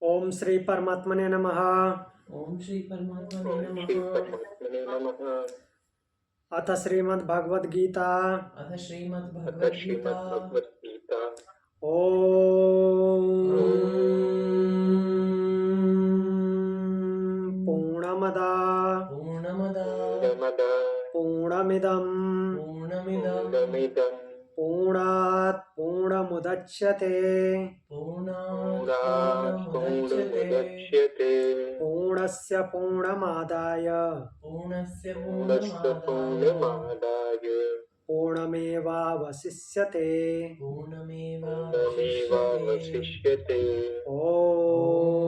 ओम श्री परमात्मने नमः। ओम श्री परमात्मने नमः। अथ श्रीमद् भगवद गीता। अथ श्रीमद् भगवद गीता। ओम पूर्णमदा पूर्णमिदं पूर्णात् पूर्णमुदच्यते पूर्णस्य पूर्णमादाय पूर्णमेवावशिष्यते। ओम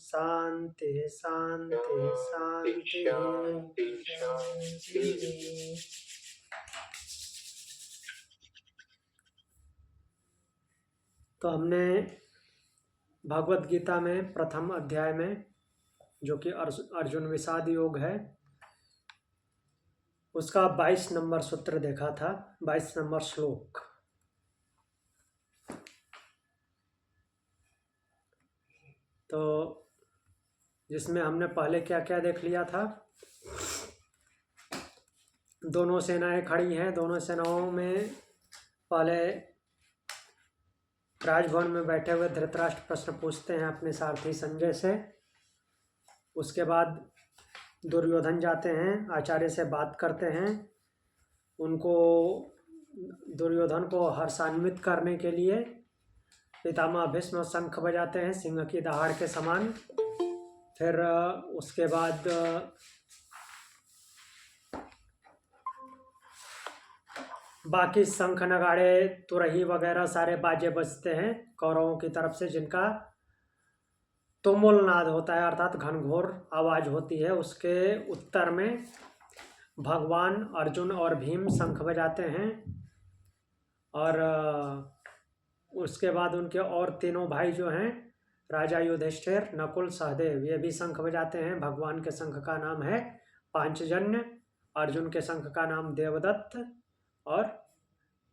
शांति शांति शांति। तो हमने भगवद गीता में प्रथम अध्याय में, जो कि अर्जुन विषाद योग है, उसका 22 नंबर सूत्र देखा था, 22 नंबर श्लोक। तो जिसमें हमने पहले क्या क्या देख लिया था। दोनों सेनाएं खड़ी हैं। दोनों सेनाओं में पहले राजभवन में बैठे हुए धृतराष्ट्र प्रश्न पूछते हैं अपने सारथी संजय से। उसके बाद दुर्योधन जाते हैं, आचार्य से बात करते हैं। उनको दुर्योधन को हर्षान्वित करने के लिए पितामह भीष्म शंख बजाते हैं सिंह की दहाड़ के समान। फिर उसके बाद बाकी शंख नगाड़े तुरही वगैरह सारे बाजे बजते हैं कौरवों की तरफ से, जिनका तुमुल नाद होता है, अर्थात घनघोर आवाज होती है। उसके उत्तर में भगवान अर्जुन और भीम शंख बजाते हैं। और उसके बाद उनके और तीनों भाई जो हैं, राजा युधिष्ठिर, नकुल, सहदेव, ये भी शंख बजाते हैं। भगवान के शंख का नाम है पांचजन्य, अर्जुन के शंख का नाम देवदत्त और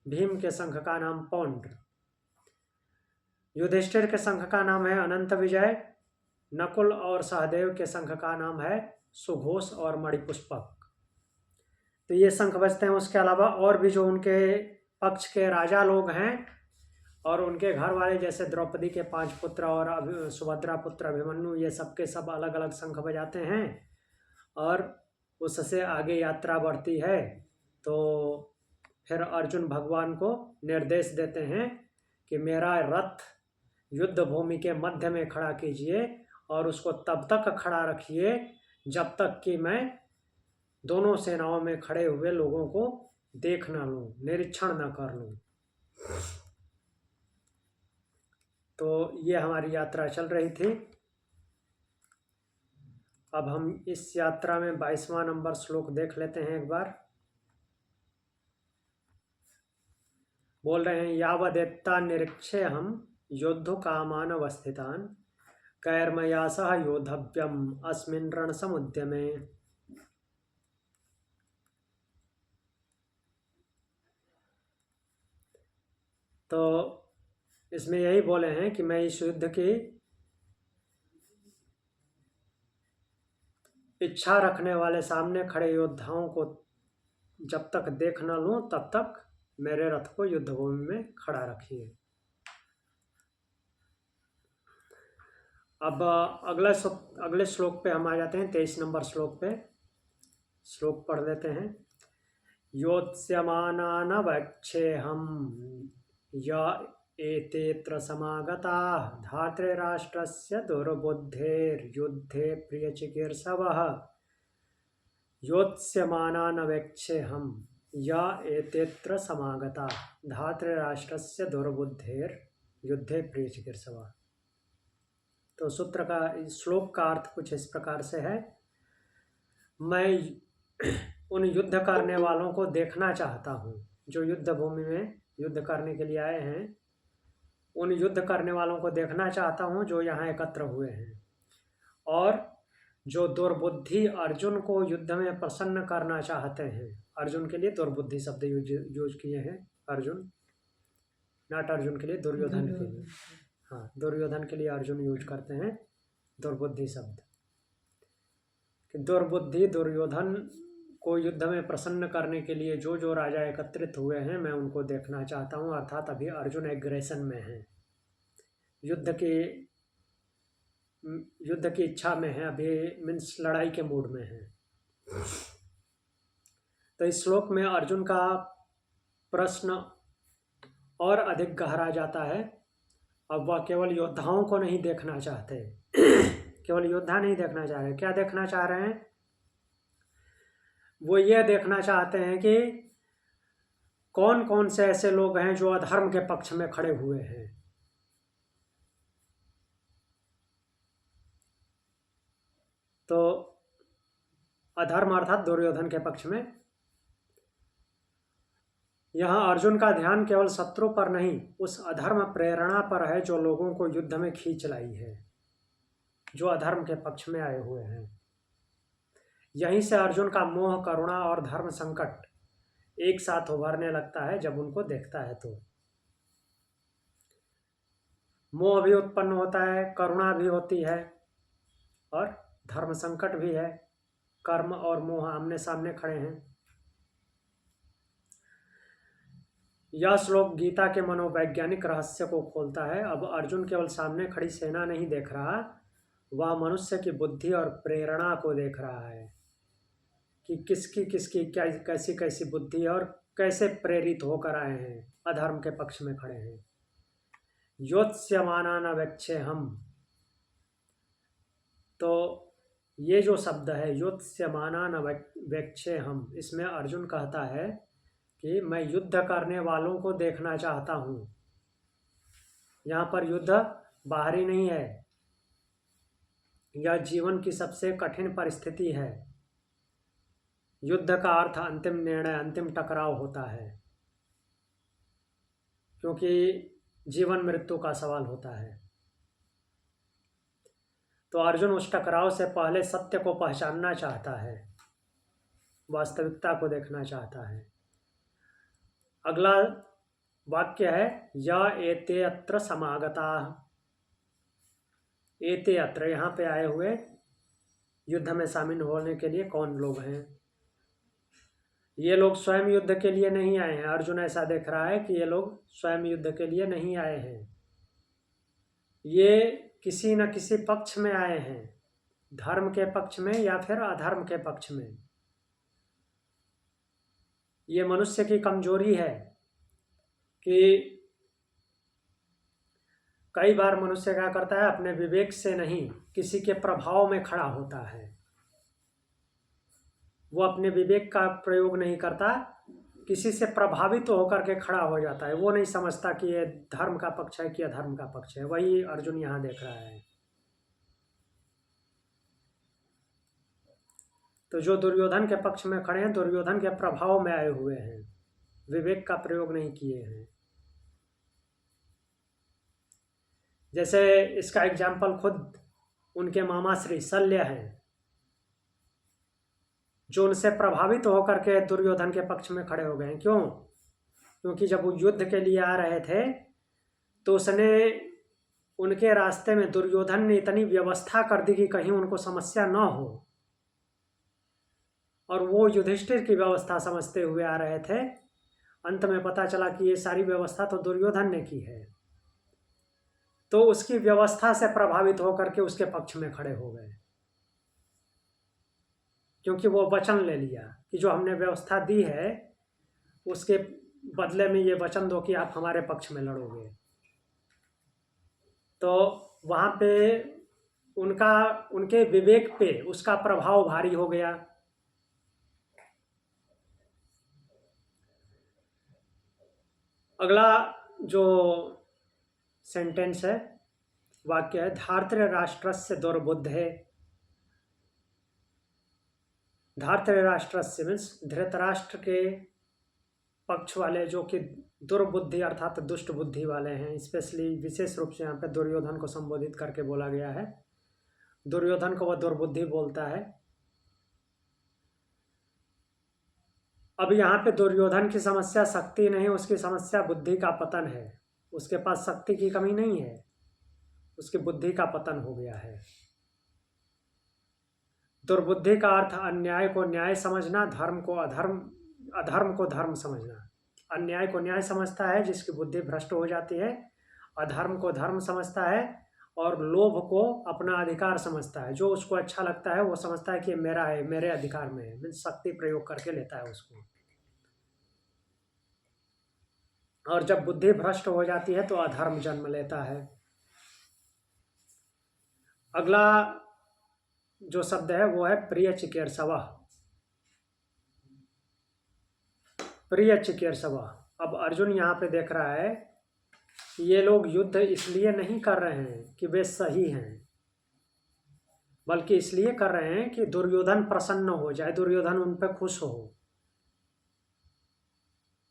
भीम के शंख का नाम पौंड्र। युधिष्ठिर के शंख का नाम है अनंत विजय। नकुल और सहदेव के शंख का नाम है सुघोष और मणिपुष्पक। तो ये शंख बजते हैं। उसके अलावा और भी जो उनके पक्ष के राजा लोग हैं और उनके घर वाले, जैसे द्रौपदी के 5 पुत्र और सुभद्रा पुत्र अभिमन्यु, ये सब के सब अलग अलग शंख बजाते हैं। और उससे आगे यात्रा बढ़ती है। तो फिर अर्जुन भगवान को निर्देश देते हैं कि मेरा रथ युद्ध भूमि के मध्य में खड़ा कीजिए और उसको तब तक खड़ा रखिए जब तक कि मैं दोनों सेनाओं में खड़े हुए लोगों को देख न लूं, निरीक्षण न कर लूं। तो ये हमारी यात्रा चल रही थी। अब हम इस यात्रा में 22वां नंबर श्लोक देख लेते हैं एक बार। बोल रहे हैं, यावदेत्ता निरीक्षे हम योद्धु कामान अवस्थितान कैर्मया सह योद्धव्यम अस्मिन् रण समुद्यमे। तो इसमें यही बोले हैं कि मैं इस युद्ध की इच्छा रखने वाले सामने खड़े योद्धाओं को जब तक देख न लूं तब तक मेरे रथ को युद्ध भूमि में खड़ा रखिए। अब अगले श्लोक पे हम आ जाते हैं, 23 नंबर श्लोक पे। श्लोक पढ़ लेते हैं। योत्स्यमानान वक्षेऽहं य एतेऽत्र समागताः धातृराष्ट्रस्य दुर्बुद्धेर्युद्धे प्रियचिकीर्षवः। योत्स्यमानान वक्षेऽहं य एतेऽत्र समागताः धातृराष्ट्रस्य दुर्बुद्धेर्युद्धे प्रियचिकीर्षवः। तो सूत्र का, श्लोक का अर्थ कुछ इस प्रकार से है। मैं उन युद्ध करने वालों को देखना चाहता हूँ जो युद्ध भूमि में युद्ध करने के लिए आए हैं। उन युद्ध करने वालों को देखना चाहता हूँ जो यहाँ एकत्र हुए हैं। और जो दुर्बुद्धि अर्जुन को युद्ध में प्रसन्न करना चाहते हैं, अर्जुन के लिए दुर्बुद्धि शब्द यूज किए हैं अर्जुन, नॉट अर्जुन के लिए, दुर्योधन के लिए। हाँ, दुर्योधन के लिए अर्जुन यूज करते हैं दुर्बुद्धि शब्द। कि दुर्बुद्धि दुर्योधन को युद्ध में प्रसन्न करने के लिए जो जो राजा एकत्रित हुए हैं मैं उनको देखना चाहता हूँ। अर्थात अभी अर्जुन एग्रेशन में है, युद्ध की इच्छा में है, अभी मीन्स लड़ाई के मूड में है। तो इस श्लोक में अर्जुन का प्रश्न और अधिक गहरा जाता है। अब वह केवल योद्धाओं को नहीं देखना चाहते केवल योद्धा नहीं देखना चाह रहे, क्या देखना चाह रहे हैं? वो ये देखना चाहते हैं कि कौन कौन से ऐसे लोग हैं जो अधर्म के पक्ष में खड़े हुए हैं। तो अधर्म अर्थात दुर्योधन के पक्ष में। यहाँ अर्जुन का ध्यान केवल शत्रु पर नहीं, उस अधर्म प्रेरणा पर है जो लोगों को युद्ध में खींच लाई है, जो अधर्म के पक्ष में आए हुए हैं। यहीं से अर्जुन का मोह, करुणा और धर्म संकट एक साथ उभरने लगता है जब उनको देखता है। तो मोह भी उत्पन्न होता है, करुणा भी होती है और धर्म संकट भी है। कर्म और मोह आमने सामने खड़े हैं। यह श्लोक गीता के मनोवैज्ञानिक रहस्य को खोलता है। अब अर्जुन केवल सामने खड़ी सेना नहीं देख रहा, वह मनुष्य की बुद्धि और प्रेरणा को देख रहा है कि किसकी क्या कैसी कैसी बुद्धि और कैसे प्रेरित होकर आए हैं, अधर्म के पक्ष में खड़े हैं। योत्स्यमाना न वेक्षेहम्, तो ये जो शब्द है योत्स्यमाना न वेक्षेहम्, इसमें अर्जुन कहता है कि मैं युद्ध करने वालों को देखना चाहता हूँ। यहाँ पर युद्ध बाहरी नहीं है, यह जीवन की सबसे कठिन परिस्थिति है। युद्ध का अर्थ अंतिम निर्णय, अंतिम टकराव होता है, क्योंकि जीवन मृत्यु का सवाल होता है। तो अर्जुन उस टकराव से पहले सत्य को पहचानना चाहता है, वास्तविकता को देखना चाहता है। अगला वाक्य है या एते अत्र समागताः। एते अत्र, यहाँ पे आए हुए युद्ध में शामिल होने के लिए कौन लोग हैं? ये लोग स्वयं युद्ध के लिए नहीं आए हैं। अर्जुन ऐसा देख रहा है कि ये लोग स्वयं युद्ध के लिए नहीं आए हैं, ये किसी न किसी पक्ष में आए हैं, धर्म के पक्ष में या फिर अधर्म के पक्ष में। ये मनुष्य की कमजोरी है कि कई बार मनुष्य क्या करता है, अपने विवेक से नहीं किसी के प्रभाव में खड़ा होता है। वो अपने विवेक का प्रयोग नहीं करता, किसी से प्रभावित होकर के खड़ा हो जाता है। वो नहीं समझता कि ये धर्म का पक्ष है कि अधर्म का पक्ष है। वही अर्जुन यहाँ देख रहा है। तो जो दुर्योधन के पक्ष में खड़े हैं, दुर्योधन के प्रभाव में आए हुए हैं, विवेक का प्रयोग नहीं किए हैं। जैसे इसका एग्जाम्पल खुद उनके मामा श्री शल्य हैं, जो उनसे प्रभावित होकर के दुर्योधन के पक्ष में खड़े हो गए हैं। क्यों? क्योंकि जब वो युद्ध के लिए आ रहे थे तो उसने उनके रास्ते में दुर्योधन ने इतनी व्यवस्था कर दी कि कहीं उनको समस्या न हो, और वो युधिष्ठिर की व्यवस्था समझते हुए आ रहे थे। अंत में पता चला कि ये सारी व्यवस्था तो दुर्योधन ने की है। तो उसकी व्यवस्था से प्रभावित होकर के उसके पक्ष में खड़े हो गए, क्योंकि वो वचन ले लिया कि जो हमने व्यवस्था दी है उसके बदले में ये वचन दो कि आप हमारे पक्ष में लड़ोगे। तो वहाँ पे उनके विवेक पे उसका प्रभाव भारी हो गया। अगला जो सेंटेंस है, वाक्य है, धार्तृ राष्ट्रस्य दुर्बुद्धे। धार्तृ राष्ट्रस्य मीन्स धृतराष्ट्र के पक्ष वाले, जो कि दुर्बुद्धि अर्थात दुष्ट बुद्धि वाले हैं। स्पेशली विशेष रूप से यहाँ पे दुर्योधन को संबोधित करके बोला गया है। दुर्योधन को वह दुर्बुद्धि बोलता है। अब यहाँ पे दुर्योधन की समस्या शक्ति नहीं, उसकी समस्या बुद्धि का पतन है। उसके पास शक्ति की कमी नहीं है, उसकी बुद्धि का पतन हो गया है। दुर्बुद्धि का अर्थ अन्याय को न्याय समझना, धर्म को अधर्म, अधर्म को धर्म समझना। अन्याय को न्याय समझता है जिसकी बुद्धि भ्रष्ट हो जाती है, अधर्म को धर्म समझता है, और लोभ को अपना अधिकार समझता है। जो उसको अच्छा लगता है वो समझता है कि मेरा है, मेरे अधिकार में है, मीन्स शक्ति प्रयोग करके लेता है उसको। और जब बुद्धि भ्रष्ट हो जाती है तो अधर्म जन्म लेता है। अगला जो शब्द है वो है प्रिय चिकीर्षव। प्रिय चिकीर्षव। अब अर्जुन यहाँ पे देख रहा है कि ये लोग युद्ध इसलिए नहीं कर रहे हैं कि वे सही हैं, बल्कि इसलिए कर रहे हैं कि दुर्योधन प्रसन्न हो जाए, दुर्योधन उन पे खुश हो।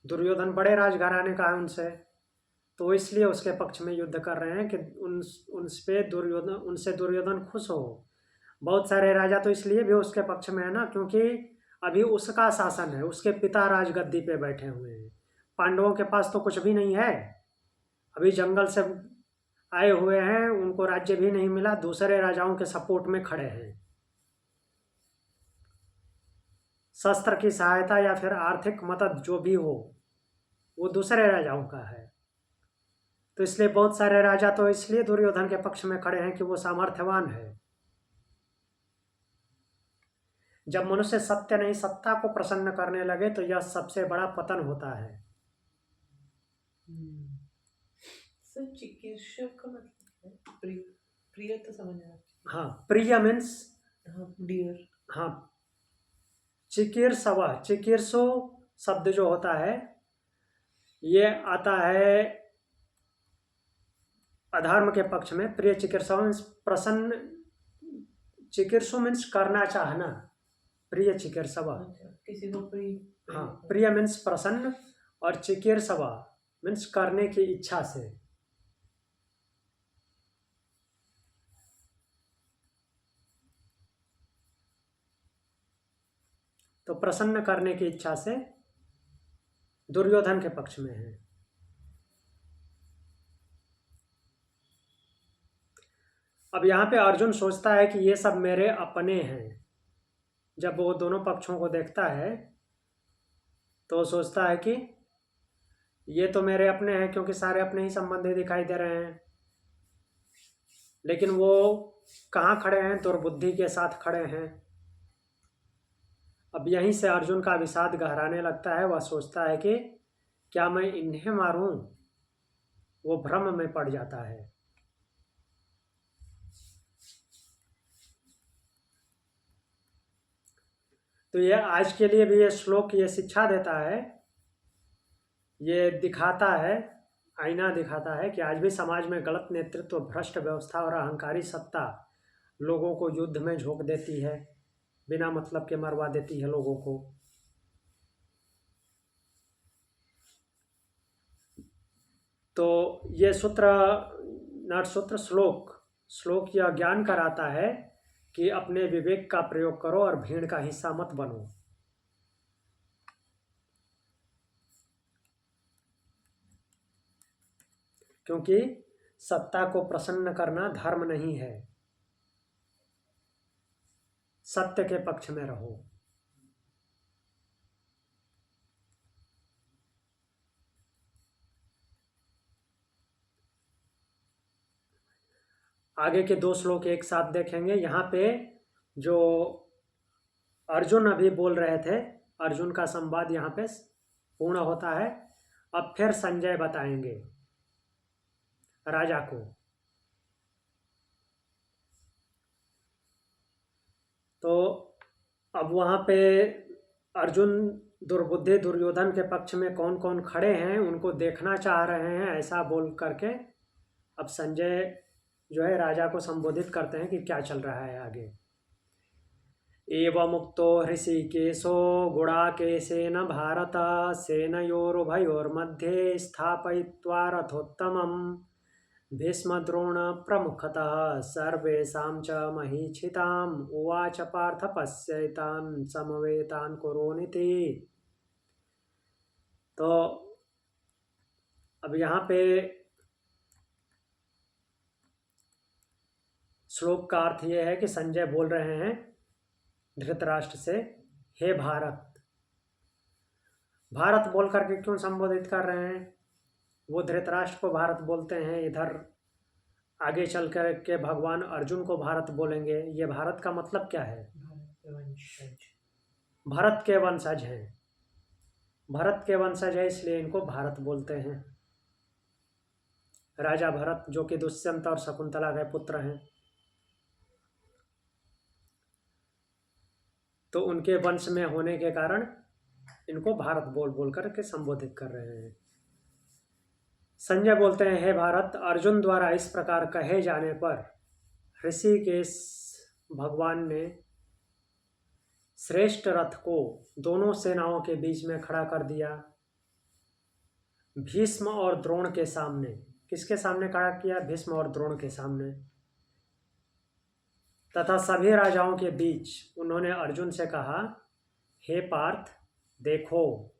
दुर्योधन बड़े राजघराने का है उनसे, तो इसलिए उसके पक्ष में युद्ध कर रहे हैं कि उनसे दुर्योधन खुश हो। बहुत सारे राजा तो इसलिए भी उसके पक्ष में है ना, क्योंकि अभी उसका शासन है, उसके पिता राजगद्दी पे बैठे हुए हैं। पांडवों के पास तो कुछ भी नहीं है, अभी जंगल से आए हुए हैं, उनको राज्य भी नहीं मिला, दूसरे राजाओं के सपोर्ट में खड़े हैं। शस्त्र की सहायता या फिर आर्थिक मदद जो भी हो वो दूसरे राजाओं का है। तो इसलिए बहुत सारे राजा तो इसलिए दुर्योधन के पक्ष में खड़े हैं कि वो सामर्थ्यवान है। जब मनुष्य सत्य नहीं सत्ता को प्रसन्न करने लगे तो यह सबसे बड़ा पतन होता है। सर चिकित्सक का मतलब है प्रिय तो समझ आ रहा है। हाँ, प्रिय मीन्स डियर। हाँ, चिकीर्षव, चिकीर्षो शब्द जो होता है ये आता है अधर्म के पक्ष में। प्रिय चिकीर्षव मीन्स प्रसन्न, चिकीर्षु मीन्स करना चाहना, प्रिय चिकीर्षव। किसी को प्रिय, हाँ, प्रिय मीन्स प्रसन्न और चिकीर्षव मीन्स करने की इच्छा से। तो प्रसन्न करने की इच्छा से दुर्योधन के पक्ष में है। अब यहाँ पे अर्जुन सोचता है कि ये सब मेरे अपने हैं। जब वो दोनों पक्षों को देखता है तो सोचता है कि ये तो मेरे अपने हैं, क्योंकि सारे अपने ही संबंधी दिखाई दे रहे हैं। लेकिन वो कहाँ खड़े हैं? दुर्बुद्धि के साथ खड़े हैं। अब यहीं से अर्जुन का विषाद गहराने लगता है। वह सोचता है कि क्या मैं इन्हें मारूं? वो भ्रम में पड़ जाता है। तो ये आज के लिए भी ये श्लोक ये शिक्षा देता है, ये दिखाता है, आईना दिखाता है कि आज भी समाज में गलत नेतृत्व, भ्रष्ट व्यवस्था और अहंकारी सत्ता लोगों को युद्ध में झोंक देती है, बिना मतलब के मरवा देती है लोगों को। तो ये नटसूत्र श्लोक यह ज्ञान कराता है कि अपने विवेक का प्रयोग करो और भीड़ का हिस्सा मत बनो। क्योंकि सत्ता को प्रसन्न करना धर्म नहीं है। सत्य के पक्ष में रहो। आगे के 2 श्लोक एक साथ देखेंगे। यहाँ पे जो अर्जुन अभी बोल रहे थे, अर्जुन का संवाद यहाँ पे पूर्ण होता है। अब फिर संजय बताएंगे राजा को। तो अब वहाँ पे अर्जुन दुर्बुद्धि दुर्योधन के पक्ष में कौन कौन खड़े हैं उनको देखना चाह रहे हैं, ऐसा बोल करके अब संजय जो है राजा को संबोधित करते हैं कि क्या चल रहा है आगे। एवमुक्तो हृषीकेशो गुडाकेशेन भारत सेनयोरुभयोर्मध्ये स्थापयित्वा रथोत्तमं भीष्मद्रोण प्रमुखतः सर्वेषां च महीक्षिताम् उवाच पार्थ पश्यैतान् समवेतान् कुरूनिति। तो अब यहाँ पे श्लोक का अर्थ ये है कि संजय बोल रहे हैं धृतराष्ट्र से, हे भारत। भारत बोल करके क्यों संबोधित कर रहे हैं? वो धृतराष्ट्र को भारत बोलते हैं, इधर आगे चल कर के भगवान अर्जुन को भारत बोलेंगे। ये भारत का मतलब क्या है? भरत के वंशज हैं, भरत के वंशज है, इसलिए इनको भारत बोलते हैं। राजा भरत जो कि दुष्यंत और शकुंतला के पुत्र हैं, तो उनके वंश में होने के कारण इनको भारत बोल बोल कर के संबोधित कर रहे हैं। संजय बोलते हैं, हे भारत, अर्जुन द्वारा इस प्रकार कहे जाने पर ऋषिकेश भगवान ने श्रेष्ठ रथ को दोनों सेनाओं के बीच में खड़ा कर दिया, भीष्म और द्रोण के सामने। किसके सामने खड़ा किया? भीष्म और द्रोण के सामने। तथा सभी राजाओं के बीच उन्होंने अर्जुन से कहा, हे पार्थ, देखो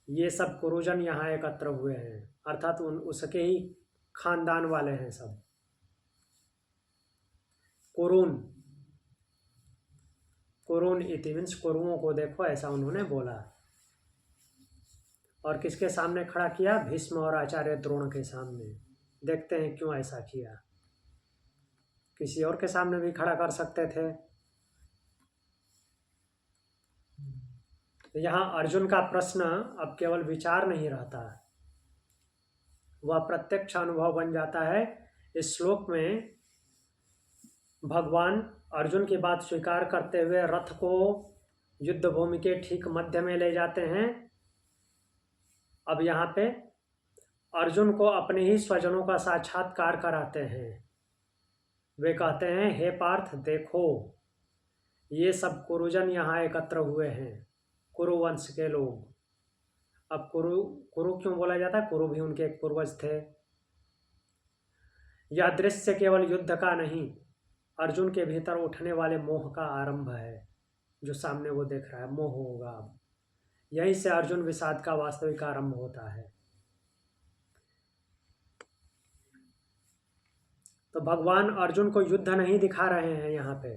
ये सब कुरुजन यहाँ एकत्र हुए हैं, अर्थात उसके ही खानदान वाले हैं सब। कुरुन इति मीन्स कुरुओं को देखो, ऐसा उन्होंने बोला। और किसके सामने खड़ा किया? भीष्म और आचार्य द्रोण के सामने। देखते हैं क्यों ऐसा किया। किसी और के सामने भी खड़ा कर सकते थे। यहाँ अर्जुन का प्रश्न अब केवल विचार नहीं रहता, वह प्रत्यक्ष अनुभव बन जाता है। इस श्लोक में भगवान अर्जुन की बात स्वीकार करते हुए रथ को युद्ध भूमि के ठीक मध्य में ले जाते हैं। अब यहाँ पे अर्जुन को अपने ही स्वजनों का साक्षात्कार कराते हैं। वे कहते हैं, हे पार्थ, देखो ये सब कुरुजन यहाँ एकत्र हुए हैं, कुरुवंश के लोग। अब कुरु क्यों बोला जाता है? कुरु भी उनके एक पूर्वज थे। यह दृश्य केवल युद्ध का नहीं, अर्जुन के भीतर उठने वाले मोह का आरंभ है। जो सामने वो देख रहा है, मोह होगा। अब यहीं से अर्जुन विषाद का वास्तविक आरंभ होता है। तो भगवान अर्जुन को युद्ध नहीं दिखा रहे हैं। यहाँ पे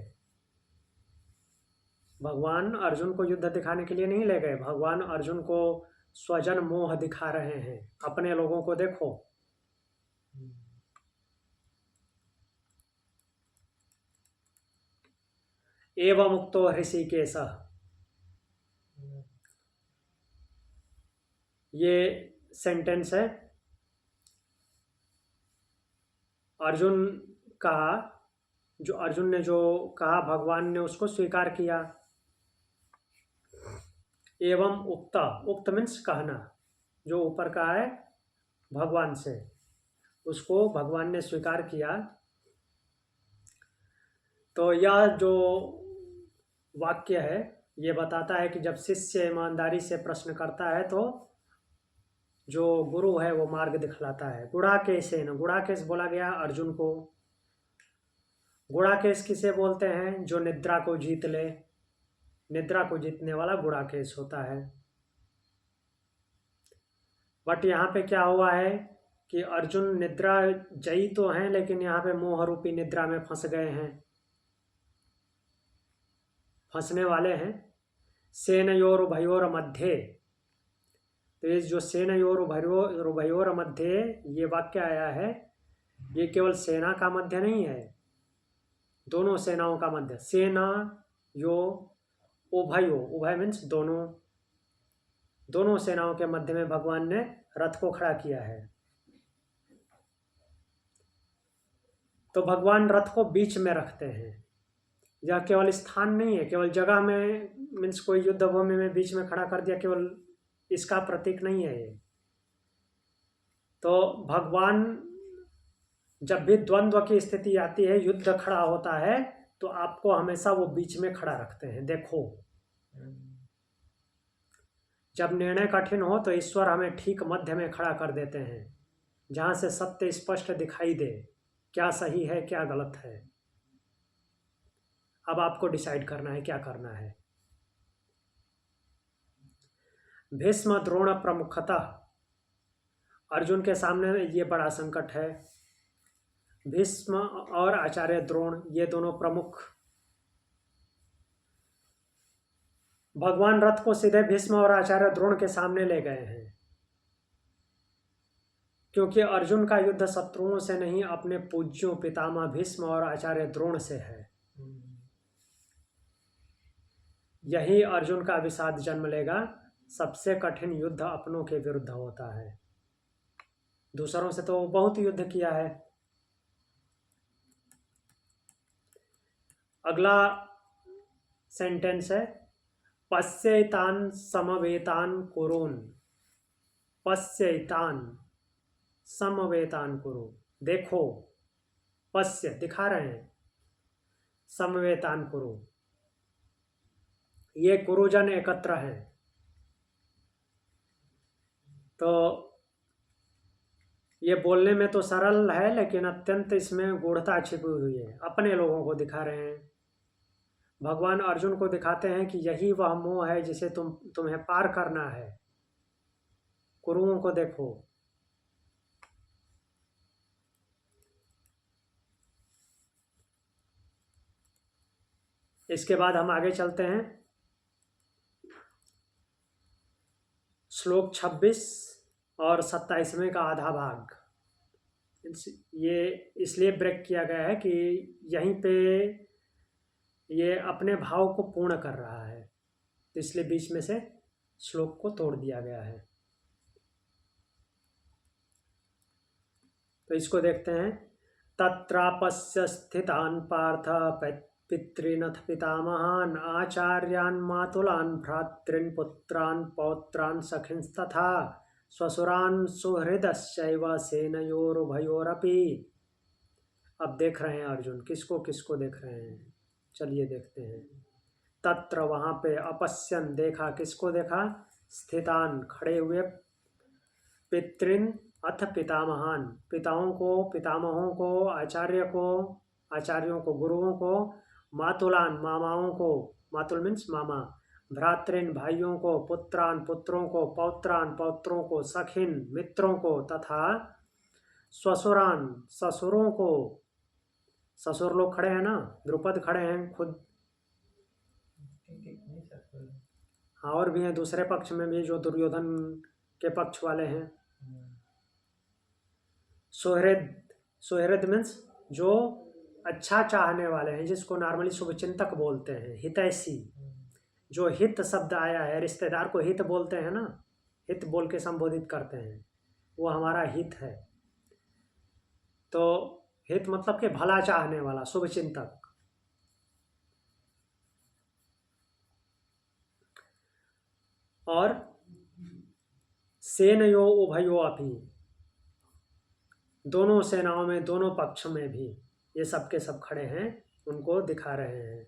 भगवान अर्जुन को युद्ध दिखाने के लिए नहीं ले गए, भगवान अर्जुन को स्वजन मोह दिखा रहे हैं। अपने लोगों को देखो। एवं उक्तो ऋषिकेशः, ये सेंटेंस है अर्जुन का। जो अर्जुन ने जो कहा, भगवान ने उसको स्वीकार किया। एवं उक्ता, उक्त मीन्स कहना, जो ऊपर का है भगवान से, उसको भगवान ने स्वीकार किया। तो यह जो वाक्य है ये बताता है कि जब शिष्य ईमानदारी से प्रश्न करता है तो जो गुरु है वो मार्ग दिखलाता है। गुड़ाकेशेन, गुड़ाकेश बोला गया अर्जुन को। गुड़ाकेश किसे बोलते हैं? जो निद्रा को जीत ले, निद्रा को जीतने वाला गुड़ाकेश होता है। बट यहाँ पे क्या हुआ है कि अर्जुन निद्रा जयी तो हैं, लेकिन यहाँ पे मोह रूपी निद्रा में फंस गए हैं, फंसने वाले हैं। सेनयोर उभयोर मध्य, तो ये जो सेनयोर उभयोर मध्य ये वाक्य आया है, ये केवल सेना का मध्य नहीं है, दोनों सेनाओं का मध्य। सेना यो उभयो, उभय मीन्स दोनों, दोनों सेनाओं के मध्य में भगवान ने रथ को खड़ा किया है। तो भगवान रथ को बीच में रखते हैं। यह केवल स्थान नहीं है, केवल जगह में मीन्स कोई युद्ध भूमि में बीच में खड़ा कर दिया, केवल इसका प्रतीक नहीं है ये। तो भगवान जब भी द्वंद्व की स्थिति आती है, युद्ध खड़ा होता है, तो आपको हमेशा वो बीच में खड़ा रखते हैं। देखो, जब निर्णय कठिन हो तो ईश्वर हमें ठीक मध्य में खड़ा कर देते हैं, जहां से सत्य स्पष्ट दिखाई दे, क्या सही है क्या गलत है। अब आपको डिसाइड करना है क्या करना है। भीष्म द्रोण प्रमुखतः, अर्जुन के सामने ये बड़ा संकट है। भीष्म और आचार्य द्रोण ये दोनों प्रमुख। भगवान रथ को सीधे भीष्म और आचार्य द्रोण के सामने ले गए हैं, क्योंकि अर्जुन का युद्ध शत्रुओं से नहीं अपने पूज्यों पितामह भीष्म और आचार्य द्रोण से है। यही अर्जुन का विषाद जन्म लेगा। सबसे कठिन युद्ध अपनों के विरुद्ध होता है। दूसरों से तो बहुत युद्ध किया है। अगला सेंटेंस है पश्यैतान समवेतान कुरुन। पश्यैतान समवेतान कुरु, देखो, पश्य दिखा रहे हैं, समवेतान कुरु, ये कुरुजन एकत्र हैं। तो ये बोलने में तो सरल है, लेकिन अत्यंत इसमें गूढ़ता छिपी हुई है। अपने लोगों को दिखा रहे हैं। भगवान अर्जुन को दिखाते हैं कि यही वह मोह है जिसे तुम्हें पार करना है। कुरुओं को देखो। इसके बाद हम आगे चलते हैं। श्लोक 26 और 27वें का आधा भाग। ये इसलिए ब्रेक किया गया है कि यहीं पे ये अपने भाव को पूर्ण कर रहा है, तो इसलिए बीच में से श्लोक को तोड़ दिया गया है। तो इसको देखते हैं। तत्रापस्य स्थितान पार्थ पितृनथ पितामहान आचार्यान मातुलान भ्रातृन पुत्रान पौत्रान सखिंस्तथा स्वसुरान सुहृदश्चैव सेनयोरुभयोरपि। अब देख रहे हैं अर्जुन किसको किसको देख रहे हैं, चलिए देखते हैं। तत्र वहाँ पे, अपश्यन देखा, किसको देखा, स्थितान खड़े हुए, पितृन अथ पितामहान पिताओं को, पितामहों को, आचार्य को, आचार्यों को, गुरुओं को, मातुलान मामाओं को, मातुल मीन्स मामा, भ्रातृन भाइयों को, पुत्रान पुत्रों को, पौत्रान पौत्रों को, सखिन मित्रों को, तथा स्वसुरान ससुरों को। ससुर लोग खड़े हैं ना, द्रुपद खड़े हैं खुद। हाँ, और भी हैं दूसरे पक्ष में भी जो दुर्योधन के पक्ष वाले हैं। सुहृद, सुहृद मीन्स जो अच्छा चाहने वाले हैं, जिसको नॉर्मली शुभचिंतक बोलते हैं, हितैषी। जो हित शब्द आया है, रिश्तेदार को हित बोलते हैं ना, हित बोल के संबोधित करते हैं, वो हमारा हित है। तो हित मतलब कि भला चाहने वाला, शुभचिंतक। और सेनयो उभयो अपि, दोनों सेनाओं में, दोनों पक्ष में भी ये सब के सब खड़े हैं, उनको दिखा रहे हैं।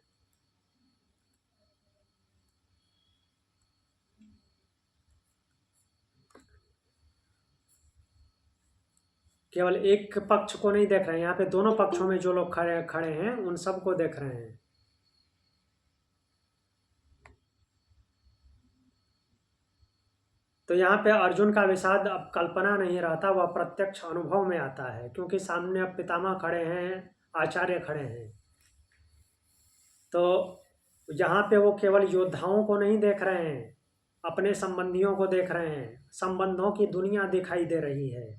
केवल एक पक्ष को नहीं देख रहे हैं, यहाँ पे दोनों पक्षों में जो लोग खड़े हैं उन सबको देख रहे हैं। तो यहाँ पे अर्जुन का विषाद अब कल्पना नहीं रहता, वह प्रत्यक्ष अनुभव में आता है, क्योंकि सामने अब पितामह खड़े हैं, आचार्य खड़े हैं। तो यहाँ पे वो केवल योद्धाओं को नहीं देख रहे हैं, अपने संबंधियों को देख रहे हैं। संबंधों की दुनिया दिखाई दे रही है।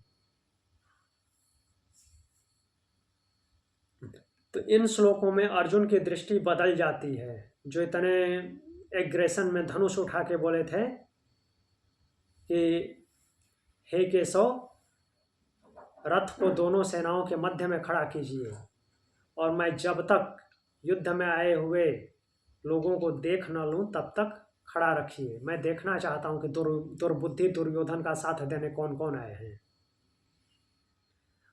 तो इन श्लोकों में अर्जुन की दृष्टि बदल जाती है। जो इतने एग्रेशन में धनुष उठा के बोले थे कि हे केशव, रथ को दोनों सेनाओं के मध्य में खड़ा कीजिए, और मैं जब तक युद्ध में आए हुए लोगों को देख न लूं तब तक खड़ा रखिए। मैं देखना चाहता हूं कि दुर्बुद्धि दुर्योधन का साथ देने कौन कौन आए हैं।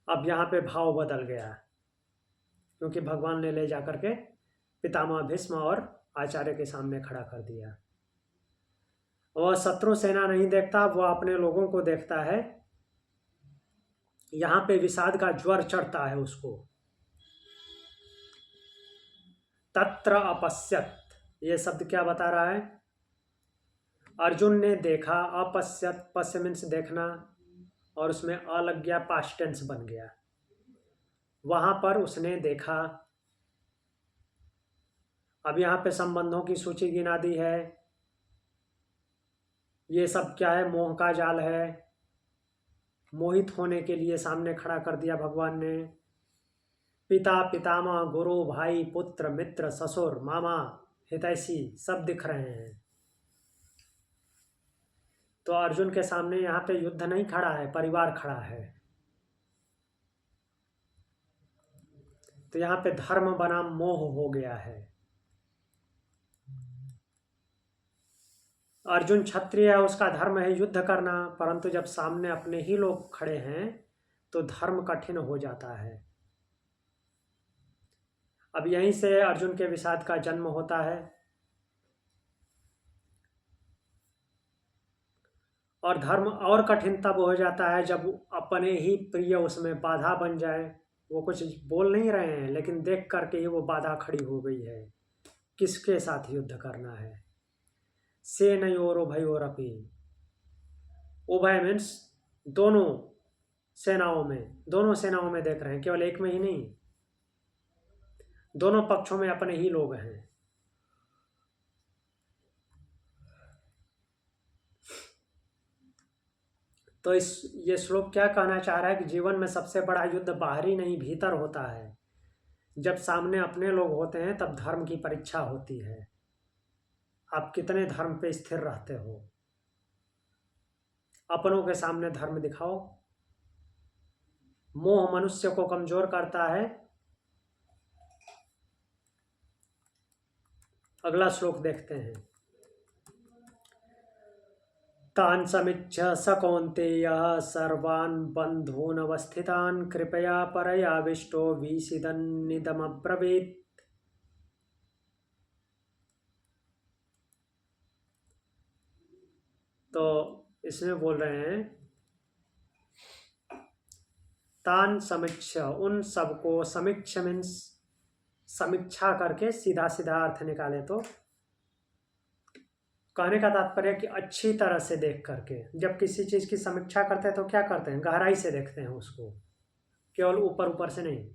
अब यहाँ पे भाव बदल गया, क्योंकि भगवान ने ले जाकर के पितामह भीष्म और आचार्य के सामने खड़ा कर दिया। वह शत्रु सेना नहीं देखता, वह अपने लोगों को देखता है। यहाँ पे विषाद का ज्वर चढ़ता है उसको। तत्र अपश्यत, ये शब्द क्या बता रहा है? अर्जुन ने देखा, अपश्यत, पश्य मीन्स देखना, और उसमें अ लग गया, पास्ट टेंस बन गया। वहां पर उसने देखा। अब यहाँ पे संबंधों की सूची गिना दी है। ये सब क्या है? मोह का जाल है। मोहित होने के लिए सामने खड़ा कर दिया भगवान ने। पिता, पितामह, गुरु, भाई, पुत्र, मित्र, ससुर, मामा, हितैषी सब दिख रहे हैं। तो अर्जुन के सामने यहाँ पे युद्ध नहीं खड़ा है, परिवार खड़ा है। तो यहाँ पे धर्म बनाम मोह हो गया है। अर्जुन क्षत्रिय है, उसका धर्म है युद्ध करना, परंतु जब सामने अपने ही लोग खड़े हैं तो धर्म कठिन हो जाता है। अब यहीं से अर्जुन के विषाद का जन्म होता है। और धर्म और कठिन तब हो जाता है जब अपने ही प्रिय उसमें बाधा बन जाए। वो कुछ बोल नहीं रहे हैं, लेकिन देख करके ही वो बाधा खड़ी हो गई है। किसके साथ युद्ध करना है? सेनयोरुभयोरपि। उभय मीन्स दोनों सेनाओं में देख रहे हैं, केवल एक में ही नहीं, दोनों पक्षों में अपने ही लोग हैं। तो ये श्लोक क्या कहना चाह रहा है कि जीवन में सबसे बड़ा युद्ध बाहरी नहीं भीतर होता है। जब सामने अपने लोग होते हैं तब धर्म की परीक्षा होती है। आप कितने धर्म पे स्थिर रहते हो? अपनों के सामने धर्म दिखाओ। मोह मनुष्य को कमजोर करता है। अगला श्लोक देखते हैं। तान समीक्ष्य स कौन्तेयः सर्वान् बन्धून् अवस्थितान् कृपया परयाविष्टो विषीदन्निदमब्रवीत्। तो इसमें बोल रहे हैं तान समीक्ष्य, उन सबको, समीक्ष मीन्स समीक्षा करके सीधा सीधा अर्थ निकाले तो कहने का तात्पर्य कि अच्छी तरह से देख करके। जब किसी चीज की समीक्षा करते हैं तो क्या करते हैं? गहराई से देखते हैं उसको, केवल ऊपर ऊपर से नहीं।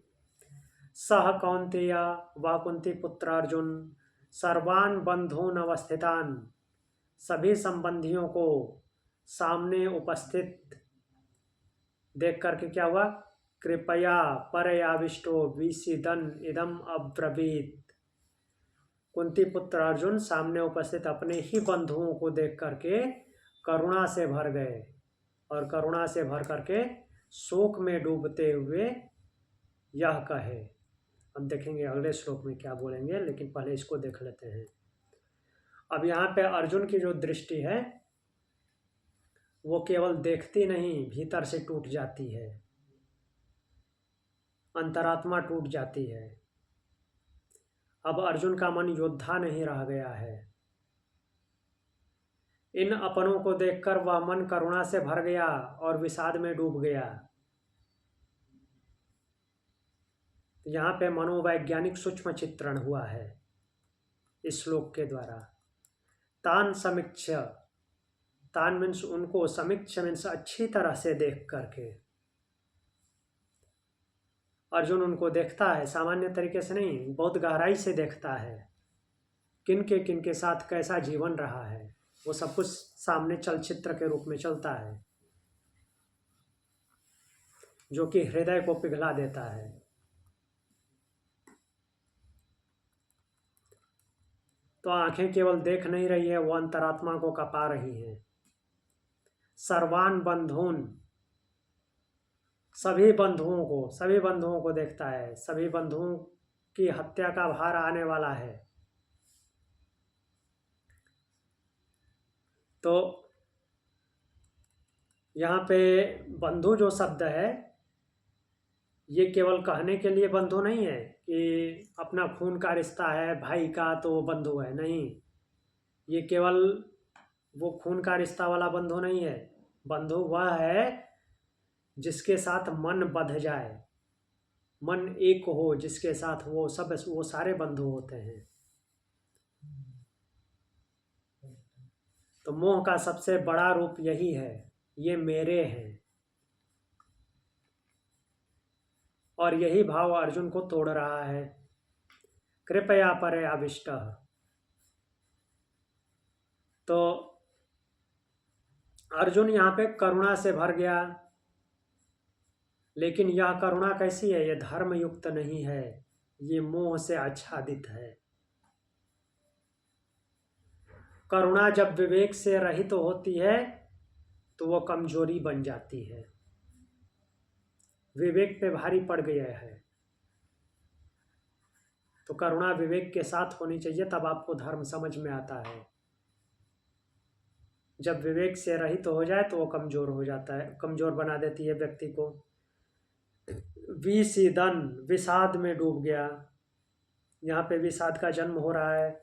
सह कौन्तेय, वह कुंती पुत्र अर्जुन, सर्वान बंधून अवस्थितान, सभी संबंधियों को सामने उपस्थित देख करके क्या हुआ? कृपया परयाविष्टो विषीदन् इदम अब्रवीत्। कुंती पुत्र अर्जुन सामने उपस्थित अपने ही बंधुओं को देख करके करुणा से भर गए, और करुणा से भर करके शोक में डूबते हुए यह कहे। अब देखेंगे अगले श्लोक में क्या बोलेंगे, लेकिन पहले इसको देख लेते हैं। अब यहाँ पे अर्जुन की जो दृष्टि है वो केवल देखती नहीं, भीतर से टूट जाती है, अंतरात्मा टूट जाती है। अब अर्जुन का मन योद्धा नहीं रह गया है। इन अपनों को देखकर वह मन करुणा से भर गया और विषाद में डूब गया। यहाँ पे मनोवैज्ञानिक सूक्ष्म चित्रण हुआ है इस श्लोक के द्वारा। तान समीक्ष्य, तान मीन्स उनको, समीक्ष मीन्स अच्छी तरह से देख करके। अर्जुन उनको देखता है, सामान्य तरीके से नहीं, बहुत गहराई से देखता है। किनके साथ कैसा जीवन रहा है वो सब कुछ सामने चलचित्र के रूप में चलता है, जो कि हृदय को पिघला देता है। तो आंखें केवल देख नहीं रही है, वो अंतरात्मा को कपा रही हैं। सर्वान बंधून, सभी बंधुओं को देखता है। सभी बंधुओं की हत्या का भार आने वाला है। तो यहाँ पे बंधु जो शब्द है ये केवल कहने के लिए बंधु नहीं है कि अपना खून का रिश्ता है, भाई का तो वो बंधु है, नहीं। ये केवल वो खून का रिश्ता वाला बंधु नहीं है। बंधु वह है जिसके साथ मन बंध जाए, मन एक हो, जिसके साथ वो सारे बंधु होते हैं। तो मोह का सबसे बड़ा रूप यही है, ये मेरे हैं। और यही भाव अर्जुन को तोड़ रहा है। कृपया परे आविष्ट। तो अर्जुन यहाँ पे करुणा से भर गया, लेकिन यह करुणा कैसी है? यह धर्म युक्त नहीं है, ये मोह से आच्छादित है। करुणा जब विवेक से रहित तो होती है तो वह कमजोरी बन जाती है, विवेक पे भारी पड़ गया है। तो करुणा विवेक के साथ होनी चाहिए, तब आपको धर्म समझ में आता है। जब विवेक से रहित हो जाए तो वो कमजोर हो जाता है, कमजोर बना देती है व्यक्ति को। विषीदन, विषाद में डूब गया। यहाँ पे विषाद का जन्म हो रहा है।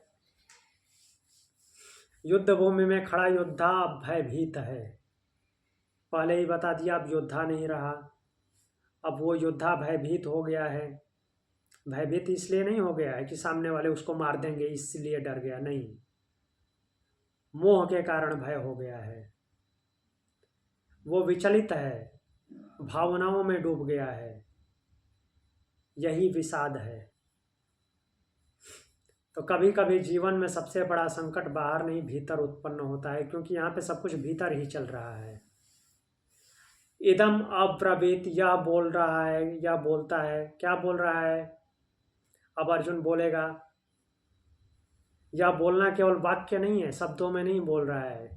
युद्ध भूमि में खड़ा योद्धा अब भयभीत है। पहले ही बता दिया, अब योद्धा नहीं रहा, अब वो योद्धा भयभीत हो गया है। भयभीत इसलिए नहीं हो गया है कि सामने वाले उसको मार देंगे इसलिए डर गया, नहीं, मोह के कारण भय हो गया है। वो विचलित है, भावनाओं में डूब गया है, यही विषाद है। तो कभी कभी जीवन में सबसे बड़ा संकट बाहर नहीं भीतर उत्पन्न होता है, क्योंकि यहाँ पे सब कुछ भीतर ही चल रहा है। इदम अब्रवीत, यह बोल रहा है, यह बोलता है। क्या बोल रहा है? अब अर्जुन बोलेगा। यह बोलना केवल वाक्य नहीं है, शब्दों में नहीं बोल रहा है।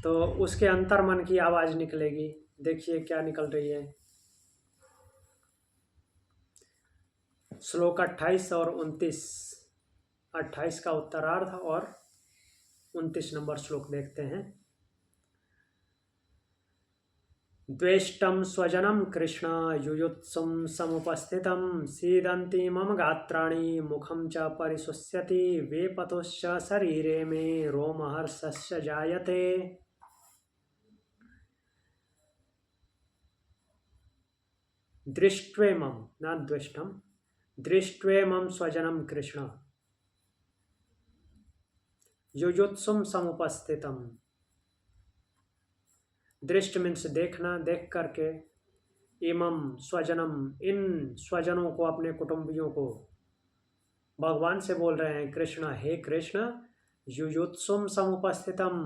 तो उसके अंतर मन की आवाज निकलेगी। देखिए क्या निकल रही है। श्लोक 28 और 29, 28 का उत्तरार्ध और 29 नंबर श्लोक देखते हैं। द्वेष्टं स्वजनं कृष्ण युयुत्सुं समुपस्थितं सीदन्ति मम गात्राणि मुखं च परिशुष्यति वेपतुश्च शरीरे मे रोमहर्षस्य जायते। दृष्ट्वेमं, न द्वेष्टं, दृष्ट्वेमं स्वजनं कृष्ण युयुत्सुं समुपस्थितं। दृष्ट मीन्स देखना, देख करके, इमम स्वजनम, इन स्वजनों को, अपने कुटुंबियों को भगवान से बोल रहे हैं। कृष्ण, हे कृष्ण, युयुत्सुम समुपस्थितम,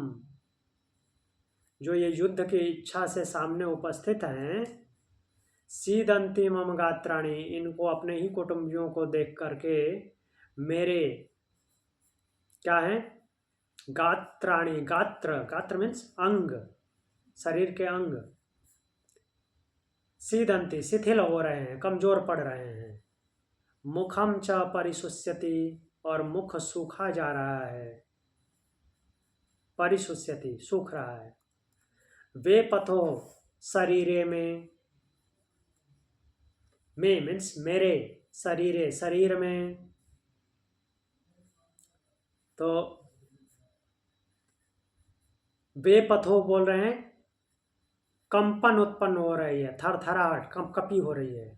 जो ये युद्ध की इच्छा से सामने उपस्थित हैं। सीदंती मम गात्राणि, इनको, अपने ही कुटुंबियों को देख करके मेरे क्या है? गात्राणि, गात्र, गात्र मीन्स अंग, शरीर के अंग, सीदंती, शिथिल हो रहे हैं, कमजोर पड़ रहे हैं। मुखम च परिशुष्यति, और मुख सूखा जा रहा है। परिशुष्यति, सूख रहा है। वे पथो शरीरे में मीन्स मेरे, शरीरे, शरीर में। तो वे पथो बोल रहे हैं, कंपन उत्पन्न हो रही है, थरथराहट, कपी हो रही है,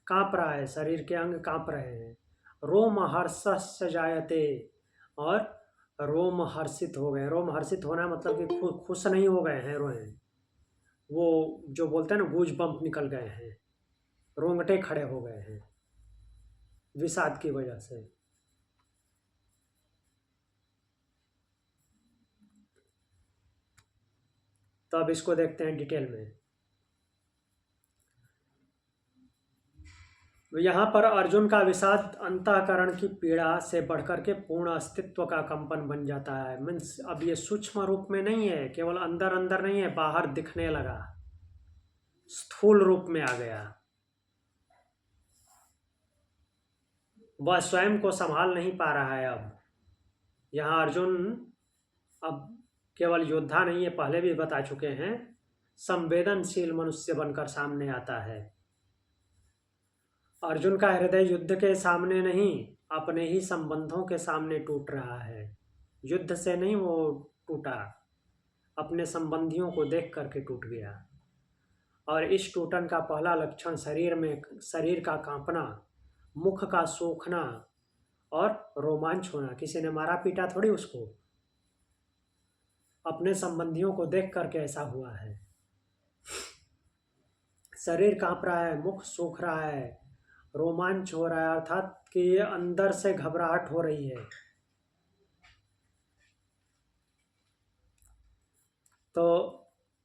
कांप रहा है, शरीर के अंग कांप रहे हैं। रोम हर्षस्य जायते, और रोम हर्षित हो गए। रोम हर्षित होना मतलब कि खुश नहीं हो गए हैं, रोए, वो जो बोलते हैं ना, गूज बम्प निकल गए हैं, रोंगटे खड़े हो गए हैं विषाद की वजह से। तो अब इसको देखते हैं डिटेल में। यहाँ पर अर्जुन का विषाद अंतःकरण की पीड़ा से बढ़कर के पूर्ण अस्तित्व का कंपन बन जाता है। मीन्स अब ये सूक्ष्म रूप में नहीं है, केवल अंदर अंदर नहीं है, बाहर दिखने लगा, स्थूल रूप में आ गया। वह स्वयं को संभाल नहीं पा रहा है। अब यहाँ अर्जुन अब केवल योद्धा नहीं है, पहले भी बता चुके हैं, संवेदनशील मनुष्य बनकर सामने आता है। अर्जुन का हृदय युद्ध के सामने नहीं, अपने ही संबंधों के सामने टूट रहा है। युद्ध से नहीं वो टूटा, अपने संबंधियों को देख करके टूट गया। और इस टूटन का पहला लक्षण शरीर का कांपना, मुख का सूखना और रोमांच होना। किसी ने मारा पीटा थोड़ी उसको, अपने संबंधियों को देख करके ऐसा हुआ है। शरीर कांप रहा है, मुख सूख रहा है, रोमांच हो रहा है, अर्थात कि ये अंदर से घबराहट हो रही है। तो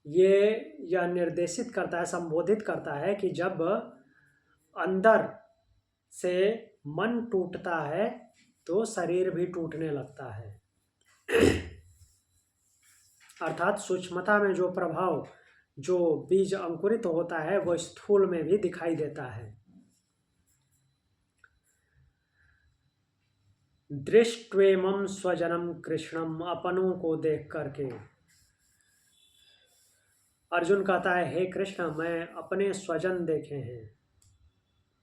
यह निर्देशित करता है, संबोधित करता है कि जब अंदर से मन टूटता है तो शरीर भी टूटने लगता है। अर्थात सूक्ष्मता में जो प्रभाव, जो बीज अंकुरित होता है, वो स्थूल में भी दिखाई देता है। दृष्ट्वेमं स्वजनम कृष्णम, अपनों को देख करके अर्जुन कहता है, हे कृष्ण, मैं अपने स्वजन देखे हैं।